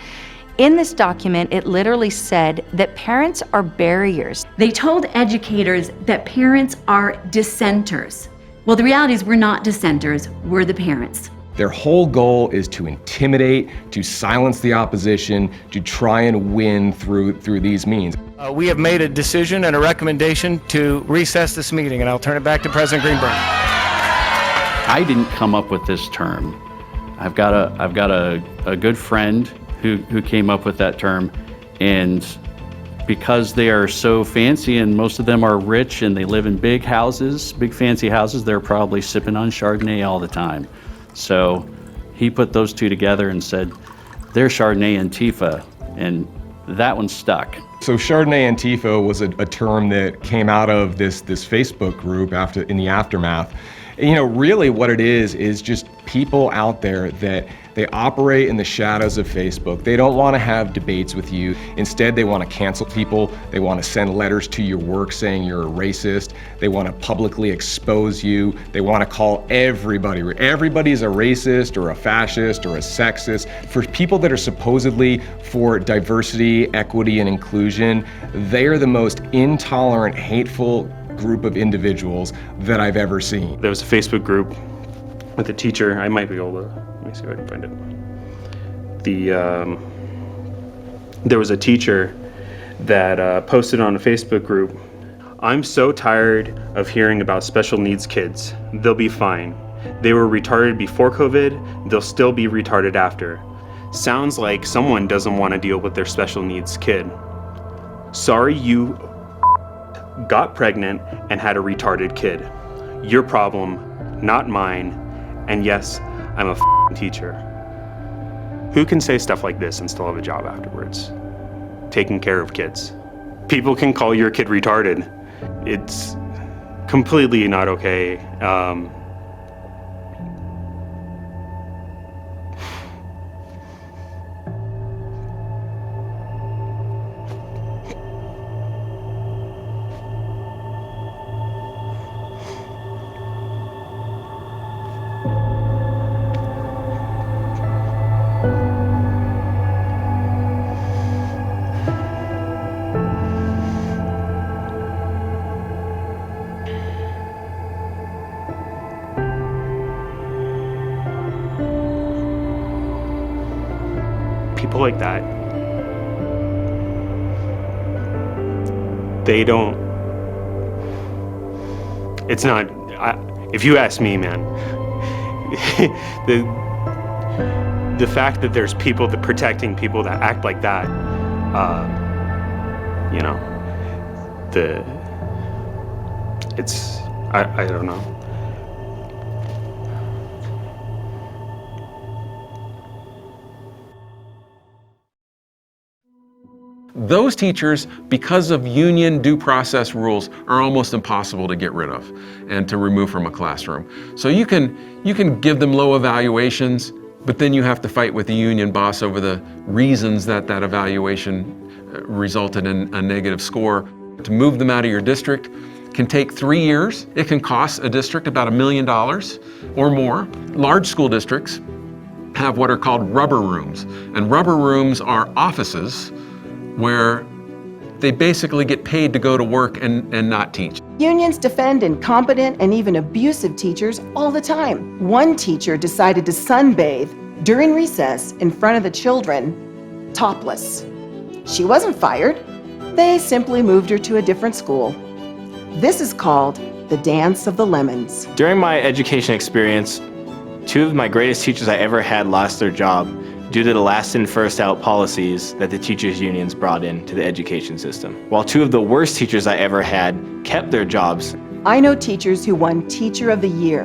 In this document, it literally said that parents are barriers. They told educators that parents are dissenters. Well, the reality is we're not dissenters, we're the parents. Their whole goal is to intimidate, to silence the opposition, to try and win through these means. We have made a decision and a recommendation to recess this meeting, and I'll turn it back to President Greenberg. I didn't come up with this term. I've got a good friend who came up with that term, and because they are so fancy and most of them are rich and they live in big houses, big fancy houses, they're probably sipping on Chardonnay all the time. So he put those two together and said, they're Chardonnay Antifa, and that one stuck. So Chardonnay Antifa was a term that came out of this Facebook group in the aftermath. And, really what it is just people out there that they operate in the shadows of Facebook. They don't want to have debates with you. Instead, they want to cancel people. They want to send letters to your work saying you're a racist. They want to publicly expose you. They want to call everybody's a racist or a fascist or a sexist. For people that are supposedly for diversity, equity, and inclusion, they are the most intolerant, hateful group of individuals that I've ever seen. There was a Facebook group with a teacher. I might be able to, let me see if I can find it. There was a teacher that posted on a Facebook group, "I'm so tired of hearing about special needs kids. They'll be fine. They were retarded before COVID, they'll still be retarded after. Sounds like someone doesn't want to deal with their special needs kid. Sorry you got pregnant and had a retarded kid. Your problem, not mine. And yes, I'm a teacher." Who can say stuff like this and still have a job afterwards? Taking care of kids. People can call your kid retarded. It's completely not okay. People like that, they don't, it's not, if you ask me, man, the fact that there's people that protecting people that act like that, I don't know. Those teachers, because of union due process rules, are almost impossible to get rid of and to remove from a classroom. So you can give them low evaluations, but then you have to fight with the union boss over the reasons that that evaluation resulted in a negative score. To move them out of your district can take 3 years. It can cost a district about $1 million or more. Large school districts have what are called rubber rooms, and rubber rooms are offices where they basically get paid to go to work and not teach. Unions defend incompetent and even abusive teachers all the time. One teacher decided to sunbathe during recess in front of the children, topless. She wasn't fired. They simply moved her to a different school. This is called the dance of the lemons. During my education experience, 2 of my greatest teachers I ever had lost their job due to the last in, first out policies that the teachers' unions brought into the education system, while 2 of the worst teachers I ever had kept their jobs. I know teachers who won Teacher of the Year,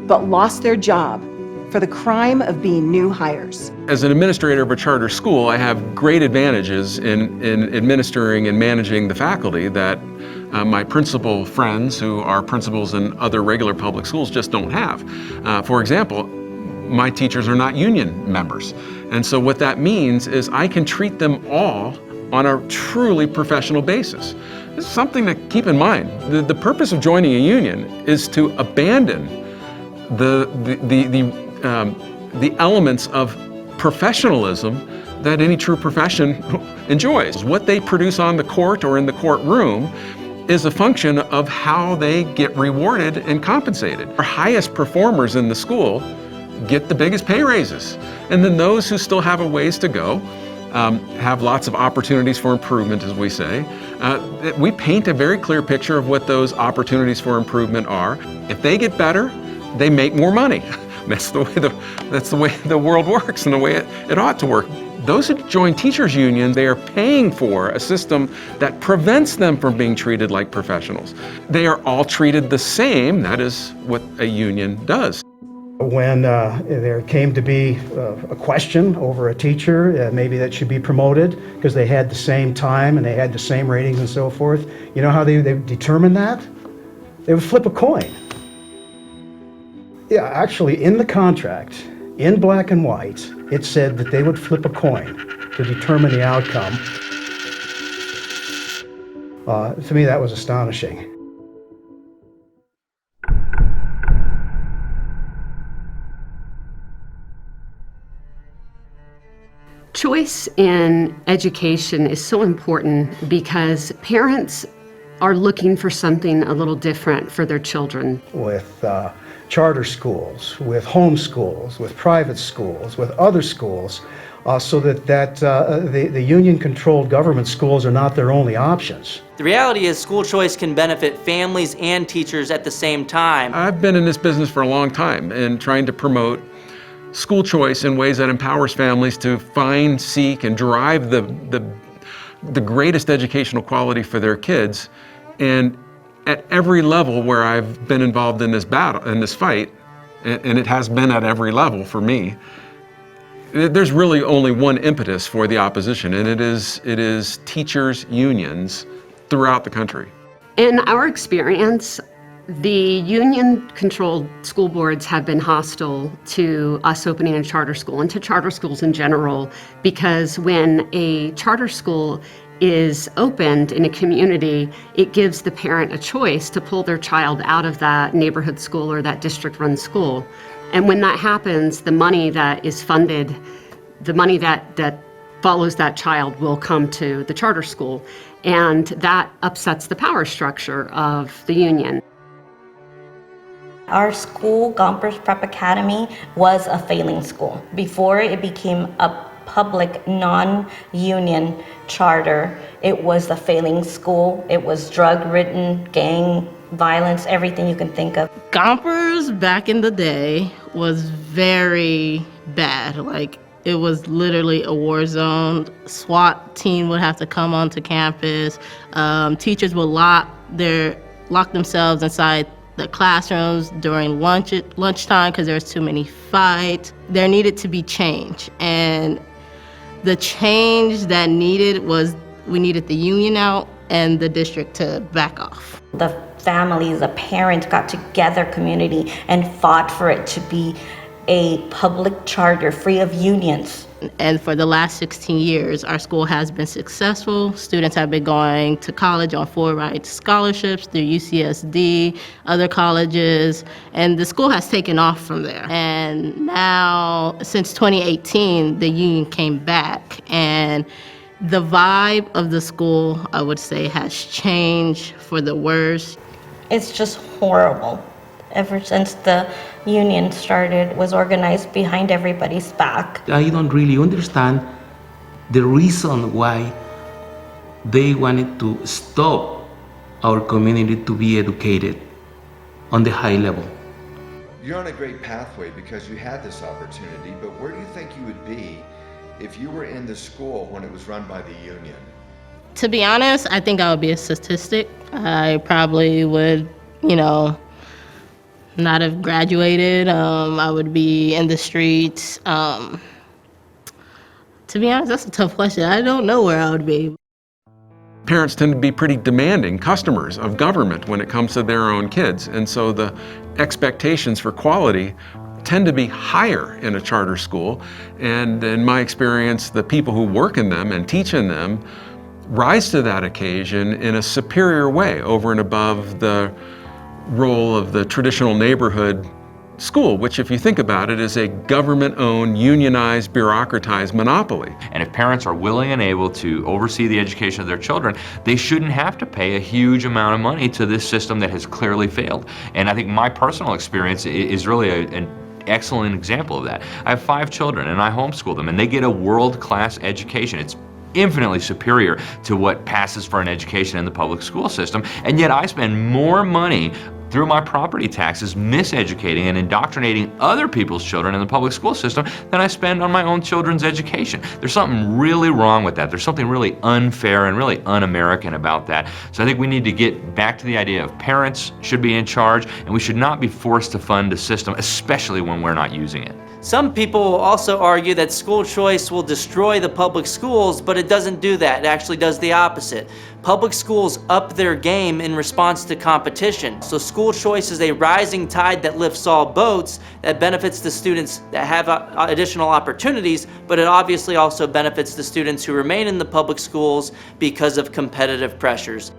but lost their job for the crime of being new hires. As an administrator of a charter school, I have great advantages in administering and managing the faculty that my principal friends who are principals in other regular public schools just don't have. For example, my teachers are not union members. And so what that means is I can treat them all on a truly professional basis. This is something to keep in mind. The purpose of joining a union is to abandon the elements of professionalism that any true profession enjoys. What they produce on the court or in the courtroom is a function of how they get rewarded and compensated. Our highest performers in the school get the biggest pay raises. And then those who still have a ways to go have lots of opportunities for improvement, as we say. We paint a very clear picture of what those opportunities for improvement are. If they get better, they make more money. That's the way the world works and the way it ought to work. Those who join teachers' unions, they are paying for a system that prevents them from being treated like professionals. They are all treated the same. That is what a union does. When there came to be a question over a teacher, maybe that should be promoted because they had the same time and they had the same ratings and so forth, you know how they determine that? They would flip a coin. Yeah, actually in the contract, in black and white, it said that they would flip a coin to determine the outcome. To me, that was astonishing. Choice in education is so important because parents are looking for something a little different for their children. With charter schools, with home schools, with private schools, with other schools, so that the union-controlled government schools are not their only options. The reality is school choice can benefit families and teachers at the same time. I've been in this business for a long time and trying to promote school choice in ways that empowers families to find, seek, and drive the greatest educational quality for their kids. And at every level where I've been involved in this battle, in this fight, and it has been at every level for me, there's really only one impetus for the opposition, and it is teachers' unions throughout the country. In our experience, the union-controlled school boards have been hostile to us opening a charter school and to charter schools in general, because when a charter school is opened in a community, it gives the parent a choice to pull their child out of that neighborhood school or that district-run school. And when that happens, the money that is funded, the money that follows that child will come to the charter school. And that upsets the power structure of the union. Our school, Gompers Prep Academy, was a failing school. Before it became a public, non-union charter, it was a failing school. It was drug-ridden, gang violence, everything you can think of. Gompers back in the day was very bad. Like, it was literally a war zone. SWAT team would have to come onto campus. Teachers would lock themselves inside the classrooms during lunchtime because there was too many fights. There needed to be change, and the change that needed was We needed the union out and the district to back off. The families, the parents got together, community, and fought for it to be a public charter free of unions. And for the last 16 years, our school has been successful. Students have been going to college on full ride scholarships through UCSD, other colleges, and the school has taken off from there. And now, since 2018, the union came back, and the vibe of the school, I would say, has changed for the worse. It's just horrible. Ever since the union was organized behind everybody's back. I don't really understand the reason why they wanted to stop our community to be educated on the high level. You're on a great pathway because you had this opportunity, but where do you think you would be if you were in the school when it was run by the union? To be honest, I think I would be a statistic. I probably would, not have graduated. I would be in the streets. To be honest, that's a tough question. I don't know where I would be. Parents tend to be pretty demanding customers of government when it comes to their own kids, and so the expectations for quality tend to be higher in a charter school. And in my experience, the people who work in them and teach in them rise to that occasion in a superior way over and above the role of the traditional neighborhood school, which, if you think about it, is a government-owned, unionized, bureaucratized monopoly. And if parents are willing and able to oversee the education of their children, they shouldn't have to pay a huge amount of money to this system that has clearly failed. And I think my personal experience is really an excellent example of that. I have 5 children and I homeschool them, and they get a world-class education. It's infinitely superior to what passes for an education in the public school system, and yet I spend more money through my property taxes miseducating and indoctrinating other people's children in the public school system than I spend on my own children's education. There's something really wrong with that. There's something really unfair and really un-American about that. So I think we need to get back to the idea of parents should be in charge, and we should not be forced to fund a system, especially when we're not using it. Some people also argue that school choice will destroy the public schools, but it doesn't do that. It actually does the opposite. Public schools up their game in response to competition. So school choice is a rising tide that lifts all boats, that benefits the students that have additional opportunities, but it obviously also benefits the students who remain in the public schools because of competitive pressures.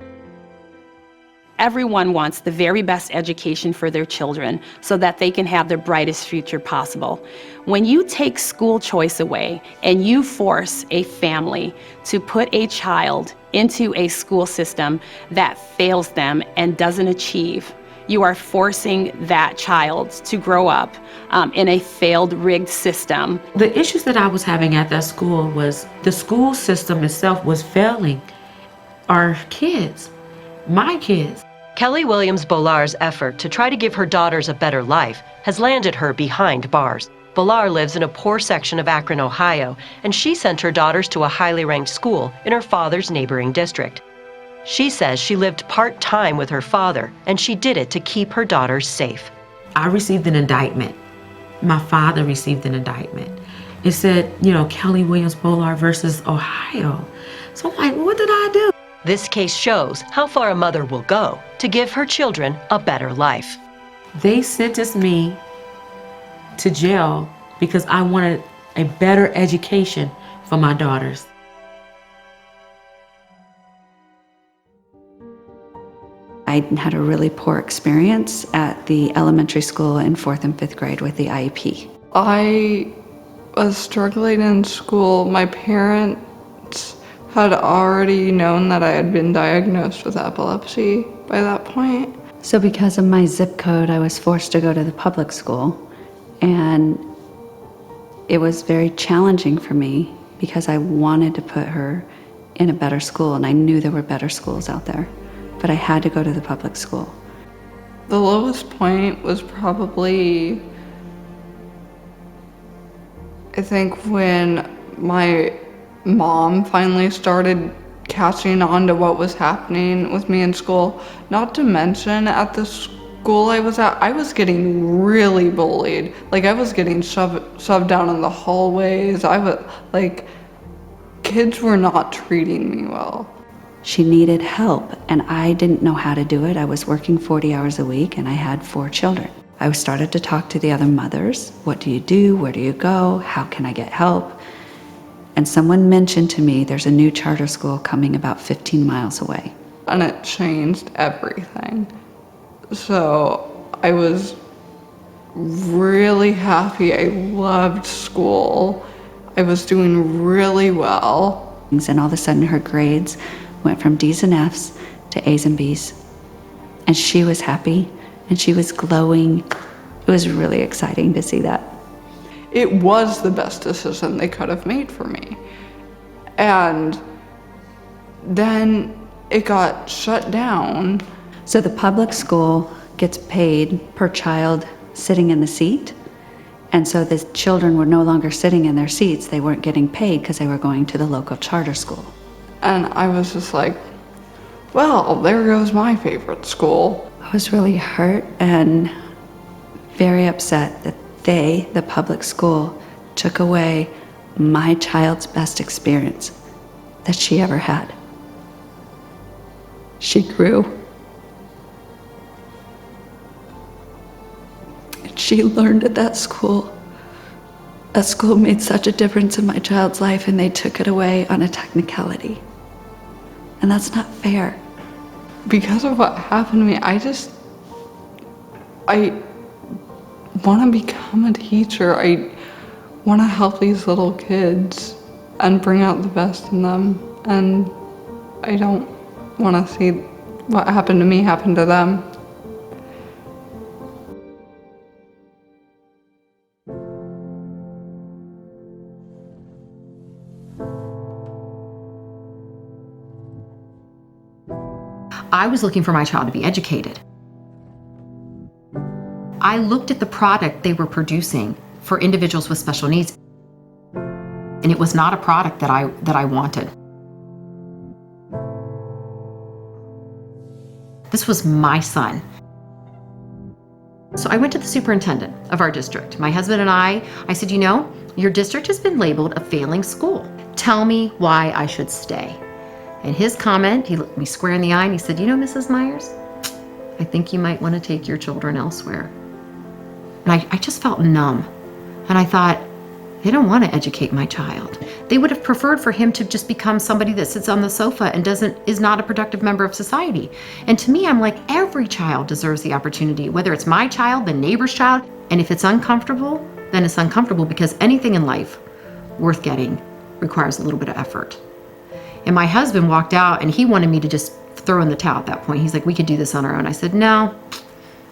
Everyone wants the very best education for their children so that they can have their brightest future possible. When you take school choice away and you force a family to put a child into a school system that fails them and doesn't achieve, you are forcing that child to grow up in a failed, rigged system. The issues that I was having at that school was the school system itself was failing our kids, my kids. Kelly Williams-Bollar's effort to try to give her daughters a better life has landed her behind bars. Bollar lives in a poor section of Akron, Ohio, and she sent her daughters to a highly ranked school in her father's neighboring district. She says she lived part-time with her father, and she did it to keep her daughters safe. I received an indictment. My father received an indictment. It said, Kelly Williams-Bollar versus Ohio. So I'm like, what did I do? This case shows how far a mother will go to give her children a better life. They sentenced me to jail because I wanted a better education for my daughters. I had a really poor experience at the elementary school in 4th and 5th grade with the IEP. I was struggling in school. My parents had already known that I had been diagnosed with epilepsy by that point. So because of my zip code, I was forced to go to the public school, and it was very challenging for me because I wanted to put her in a better school, and I knew there were better schools out there, but I had to go to the public school. The lowest point was probably, I think, when my mom finally started catching on to what was happening with me in school. Not to mention, at the school I was at, I was getting really bullied. Like, I was getting shoved down in the hallways. I was, like, kids were not treating me well. She needed help, and I didn't know how to do it. I was working 40 hours a week, and I had 4 children. I started to talk to the other mothers. What do you do? Where do you go? How can I get help? And someone mentioned to me there's a new charter school coming about 15 miles away. And it changed everything. So I was really happy. I loved school. I was doing really well. And all of a sudden her grades went from D's and F's to A's and B's. And she was happy and she was glowing. It was really exciting to see that. It was the best decision they could have made for me. And then it got shut down. So the public school gets paid per child sitting in the seat. And so the children were no longer sitting in their seats. They weren't getting paid because they were going to the local charter school. And I was just like, well, there goes my favorite school. I was really hurt and very upset that they, the public school, took away my child's best experience that she ever had. She grew. She learned at that school. That school made such a difference in my child's life, and they took it away on a technicality. And that's not fair. Because of what happened to me, I want to become a teacher. I want to help these little kids and bring out the best in them. And I don't want to see what happened to me happen to them. I was looking for my child to be educated. I looked at the product they were producing for individuals with special needs, and it was not a product that I wanted. This was my son. So I went to the superintendent of our district. My husband and I said, you know, your district has been labeled a failing school. Tell me why I should stay. And his comment, he looked me square in the eye and he said, you know, Mrs. Myers, I think you might want to take your children elsewhere. And I just felt numb. And I thought, they don't want to educate my child. They would have preferred for him to just become somebody that sits on the sofa and is not a productive member of society. And to me, I'm like, every child deserves the opportunity, whether it's my child, the neighbor's child. And if it's uncomfortable, then it's uncomfortable, because anything in life worth getting requires a little bit of effort. And my husband walked out and he wanted me to just throw in the towel at that point. He's like, we could do this on our own. I said, no,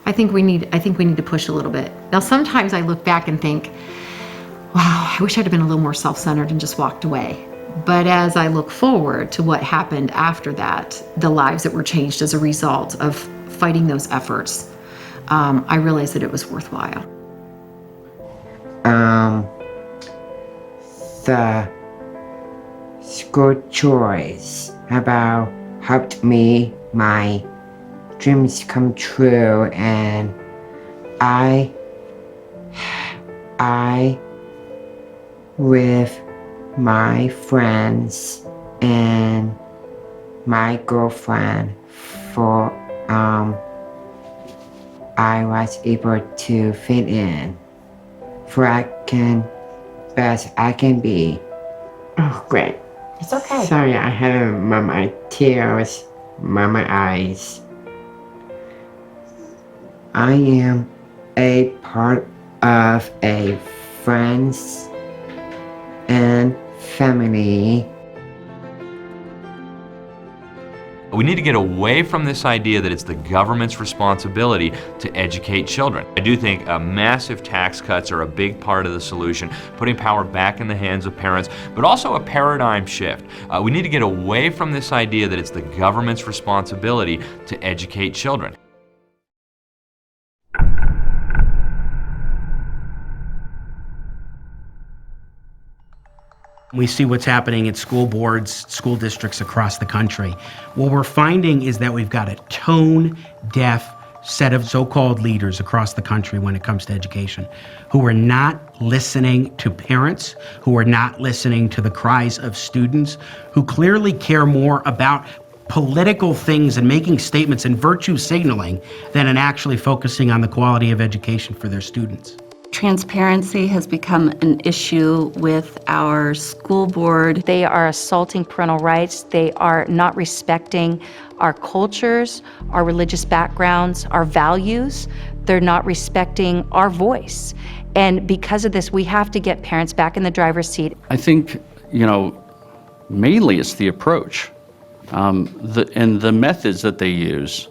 I think we need to push a little bit. Now, sometimes I look back and think, wow, I wish I'd have been a little more self-centered and just walked away. But as I look forward to what happened after that, the lives that were changed as a result of fighting those efforts, I realized that it was worthwhile. The school choice about helped me my dreams come true, and I with my friends and my girlfriend for I was able to fit in for best I can be. Oh great. It's okay. Sorry, I had my tears my eyes. I am a part of a friends and family. We need to get away from this idea that it's the government's responsibility to educate children. I do think massive tax cuts are a big part of the solution, putting power back in the hands of parents, but also a paradigm shift. We need to get away from this idea that it's the government's responsibility to educate children. We see what's happening at school boards, school districts across the country. What we're finding is that we've got a tone-deaf set of so-called leaders across the country when it comes to education, who are not listening to parents, who are not listening to the cries of students, who clearly care more about political things and making statements and virtue signaling than in actually focusing on the quality of education for their students. Transparency has become an issue with our school board. They are assaulting parental rights. They are not respecting our cultures, our religious backgrounds, our values. They're not respecting our voice. And because of this, we have to get parents back in the driver's seat. I think, mainly it's the approach and the methods that they use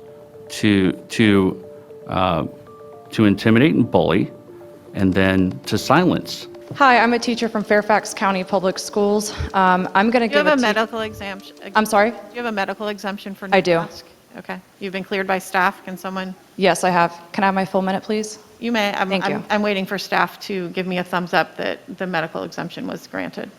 to intimidate and bully, and then to silence. Hi, I'm a teacher from Fairfax County Public Schools. I'm going to give a medical exemption. I'm sorry? Do you have a medical exemption for I do. mask? Okay. You've been cleared by staff. Can someone? Yes, I have. Can I have my full minute, please? You may. Thank you. I'm waiting for staff to give me a thumbs up that the medical exemption was granted.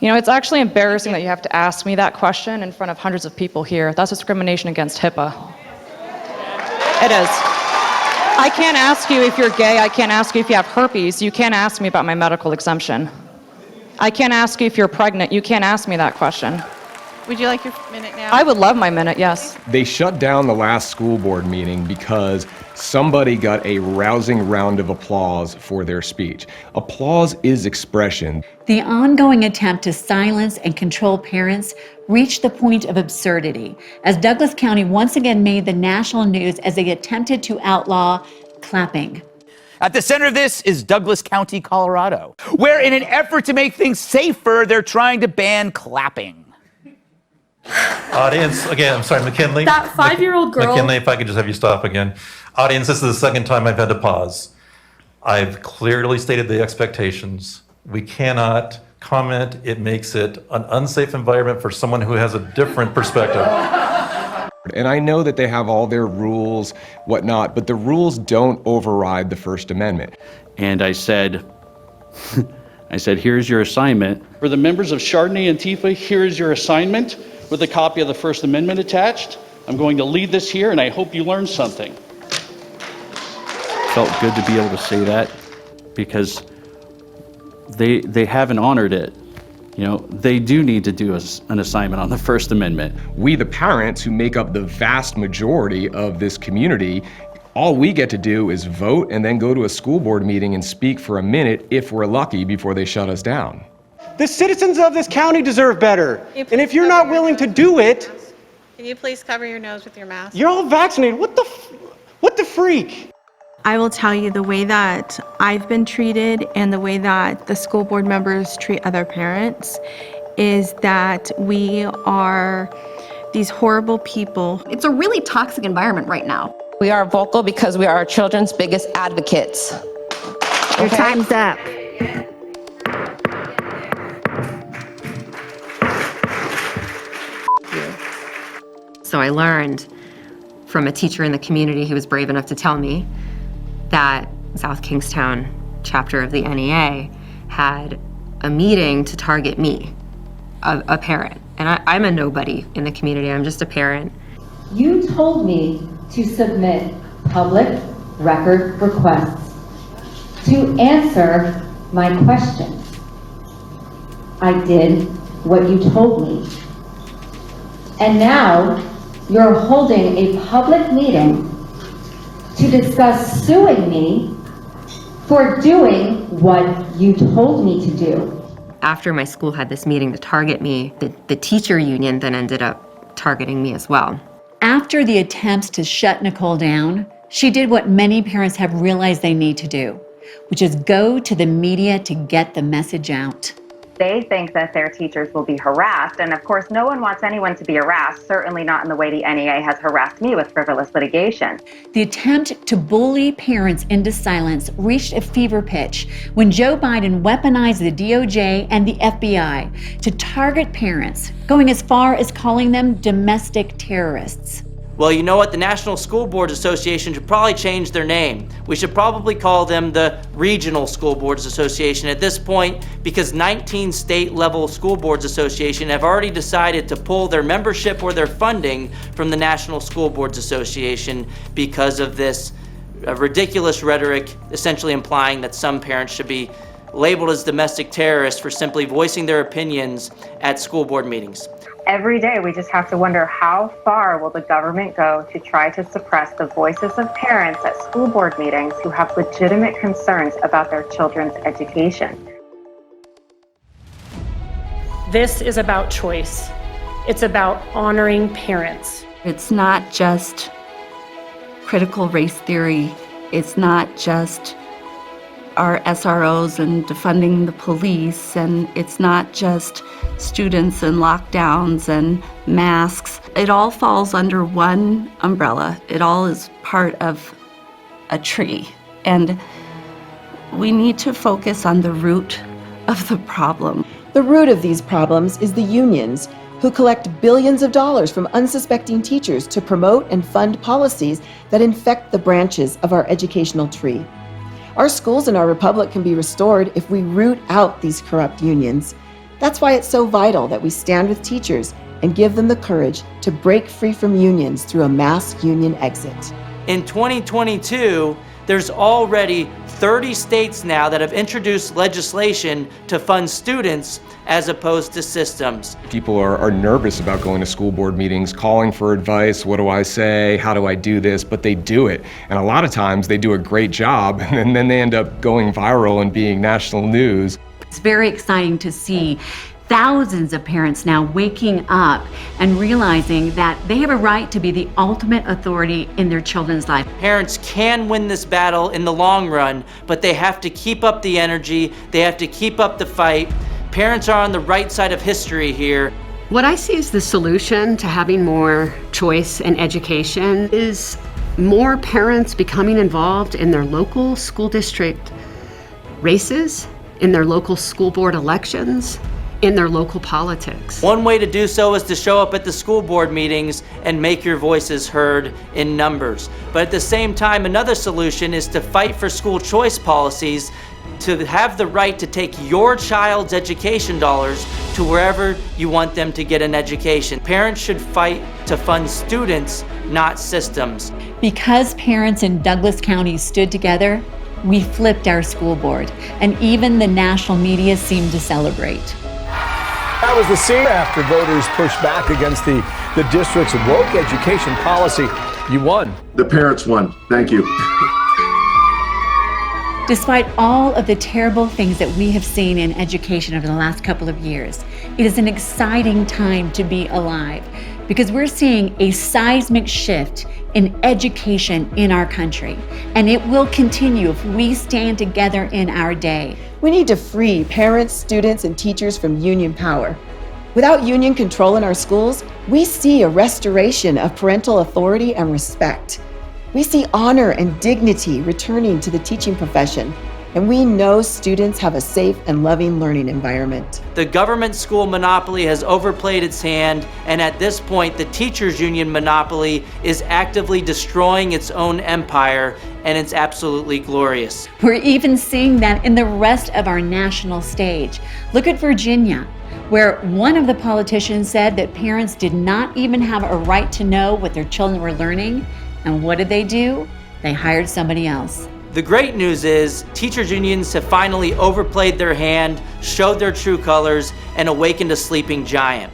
It's actually embarrassing that you have to ask me that question in front of hundreds of people here. That's discrimination against HIPAA. It is. I can't ask you if you're gay. I can't ask you if you have herpes. You can't ask me about my medical exemption. I can't ask you if you're pregnant. You can't ask me that question. Would you like your minute now? I would love my minute, yes. They shut down the last school board meeting because somebody got a rousing round of applause for their speech. Applause is expression. The ongoing attempt to silence and control parents reached the point of absurdity as Douglas County once again made the national news as they attempted to outlaw clapping. At the center of this is Douglas County, Colorado, where in an effort to make things safer, they're trying to ban clapping. Audience, again, I'm sorry, McKinley. That 5-year-old girl. McKinley, if I could just have you stop again. Audience, this is the second time I've had to pause. I've clearly stated the expectations. We cannot comment. It makes it an unsafe environment for someone who has a different perspective. And I know that they have all their rules, whatnot, but the rules don't override the First Amendment. And I said, here's your assignment. For the members of Chardonnay and Tifa, here is your assignment with a copy of the First Amendment attached. I'm going to lead this here, and I hope you learned something. Felt good to be able to say that because they haven't honored it. They do need to do an assignment on the First Amendment. We, the parents who make up the vast majority of this community, all we get to do is vote and then go to a school board meeting and speak for a minute if we're lucky before they shut us down. The citizens of this county deserve better. And if you're not willing to do it, Can you please cover your nose with your mask? you're all vaccinated. What the freak? I will tell you the way that I've been treated and the way that the school board members treat other parents is that we are these horrible people. It's a really toxic environment right now. We are vocal because we are our children's biggest advocates. Your time's up. So I learned from a teacher in the community who was brave enough to tell me that South Kingstown chapter of the NEA had a meeting to target me, a parent. And I'm a nobody in the community, I'm just a parent. You told me to submit public record requests to answer my questions. I did what you told me. And now you're holding a public meeting to discuss suing me for doing what you told me to do. After my school had this meeting to target me, the teacher union then ended up targeting me as well. After the attempts to shut Nicole down, she did what many parents have realized they need to do, which is go to the media to get the message out. They think that their teachers will be harassed, and of course no one wants anyone to be harassed, certainly not in the way the NEA has harassed me with frivolous litigation. The attempt to bully parents into silence reached a fever pitch when Joe Biden weaponized the DOJ and the FBI to target parents, going as far as calling them domestic terrorists. Well, you know what? The National School Boards Association should probably change their name. We should probably call them the Regional School Boards Association at this point, because 19 state-level school boards association have already decided to pull their membership or their funding from the National School Boards Association because of this ridiculous rhetoric, essentially implying that some parents should be labeled as domestic terrorists for simply voicing their opinions at school board meetings. Every day we just have to wonder, how far will the government go to try to suppress the voices of parents at school board meetings who have legitimate concerns about their children's education? This is about choice. It's about honoring parents. It's not just critical race theory. It's not just our SROs and defunding the police, and it's not just students and lockdowns and masks. It all falls under one umbrella. It all is part of a tree. And we need to focus on the root of the problem. The root of these problems is the unions, who collect billions of dollars from unsuspecting teachers to promote and fund policies that infect the branches of our educational tree. Our schools and our republic can be restored if we root out these corrupt unions. That's why it's so vital that we stand with teachers and give them the courage to break free from unions through a mass union exit. In 2022, there's already 30 states now that have introduced legislation to fund students as opposed to systems. People are nervous about going to school board meetings, calling for advice. What do I say? How do I do this? But they do it. And a lot of times they do a great job, and then they end up going viral and being national news. It's very exciting to see thousands of parents now waking up and realizing that they have a right to be the ultimate authority in their children's life. Parents can win this battle in the long run, but they have to keep up the energy, they have to keep up the fight. Parents are on the right side of history here. What I see as the solution to having more choice in education is more parents becoming involved in their local school district races, in their local school board elections, in their local politics. One way to do so is to show up at the school board meetings and make your voices heard in numbers. But at the same time, another solution is to fight for school choice policies, to have the right to take your child's education dollars to wherever you want them to get an education. Parents should fight to fund students, not systems. Because parents in Douglas County stood together, we flipped our school board, and even the national media seemed to celebrate. That was the scene after voters pushed back against the district's woke education policy. You won. The parents won. Thank you. Despite all of the terrible things that we have seen in education over the last couple of years, it is an exciting time to be alive because we're seeing a seismic shift in education in our country, and it will continue if we stand together in our day. We need to free parents, students, and teachers from union power. Without union control in our schools, we see a restoration of parental authority and respect. We see honor and dignity returning to the teaching profession, and we know students have a safe and loving learning environment. The government school monopoly has overplayed its hand, and at this point, the teachers' union monopoly is actively destroying its own empire, and it's absolutely glorious. We're even seeing that in the rest of our national stage. Look at Virginia, where one of the politicians said that parents did not even have a right to know what their children were learning. And what did they do? They hired somebody else. The great news is teachers' unions have finally overplayed their hand, showed their true colors, and awakened a sleeping giant.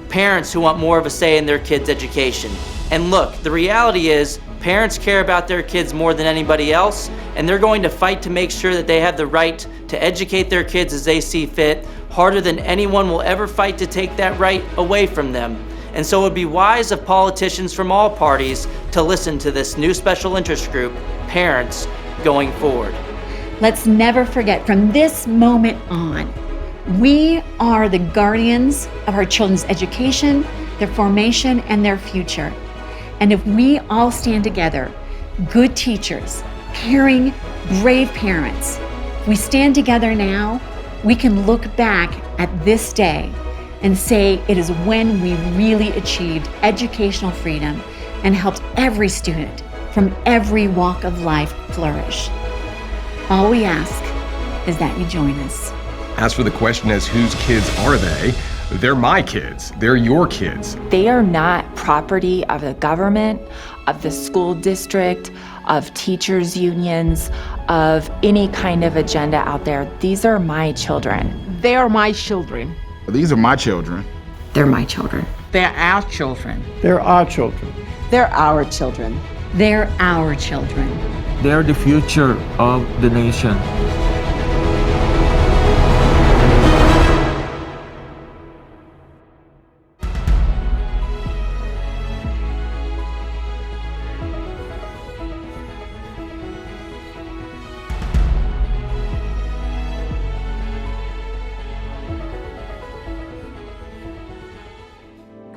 Parents who want more of a say in their kids' education. And look, the reality is parents care about their kids more than anybody else, and they're going to fight to make sure that they have the right to educate their kids as they see fit, harder than anyone will ever fight to take that right away from them. And so it would be wise of politicians from all parties to listen to this new special interest group, parents, going forward. Let's never forget, from this moment on, we are the guardians of our children's education, their formation, and their future. And if we all stand together, good teachers, caring, brave parents, we stand together now, we can look back at this day and say it is when we really achieved educational freedom and helps every student from every walk of life flourish. All we ask is that you join us. As for the question as whose kids are they, they're my kids. They're your kids. They are not property of the government, of the school district, of teachers' unions, of any kind of agenda out there. These are my children. They are my children. These are my children. They're my children. They're our children. They're our children. They're our children. They're our children. They're the future of the nation.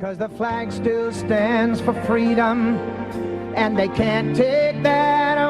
Cause the flag still stands for freedom, and they can't take that away.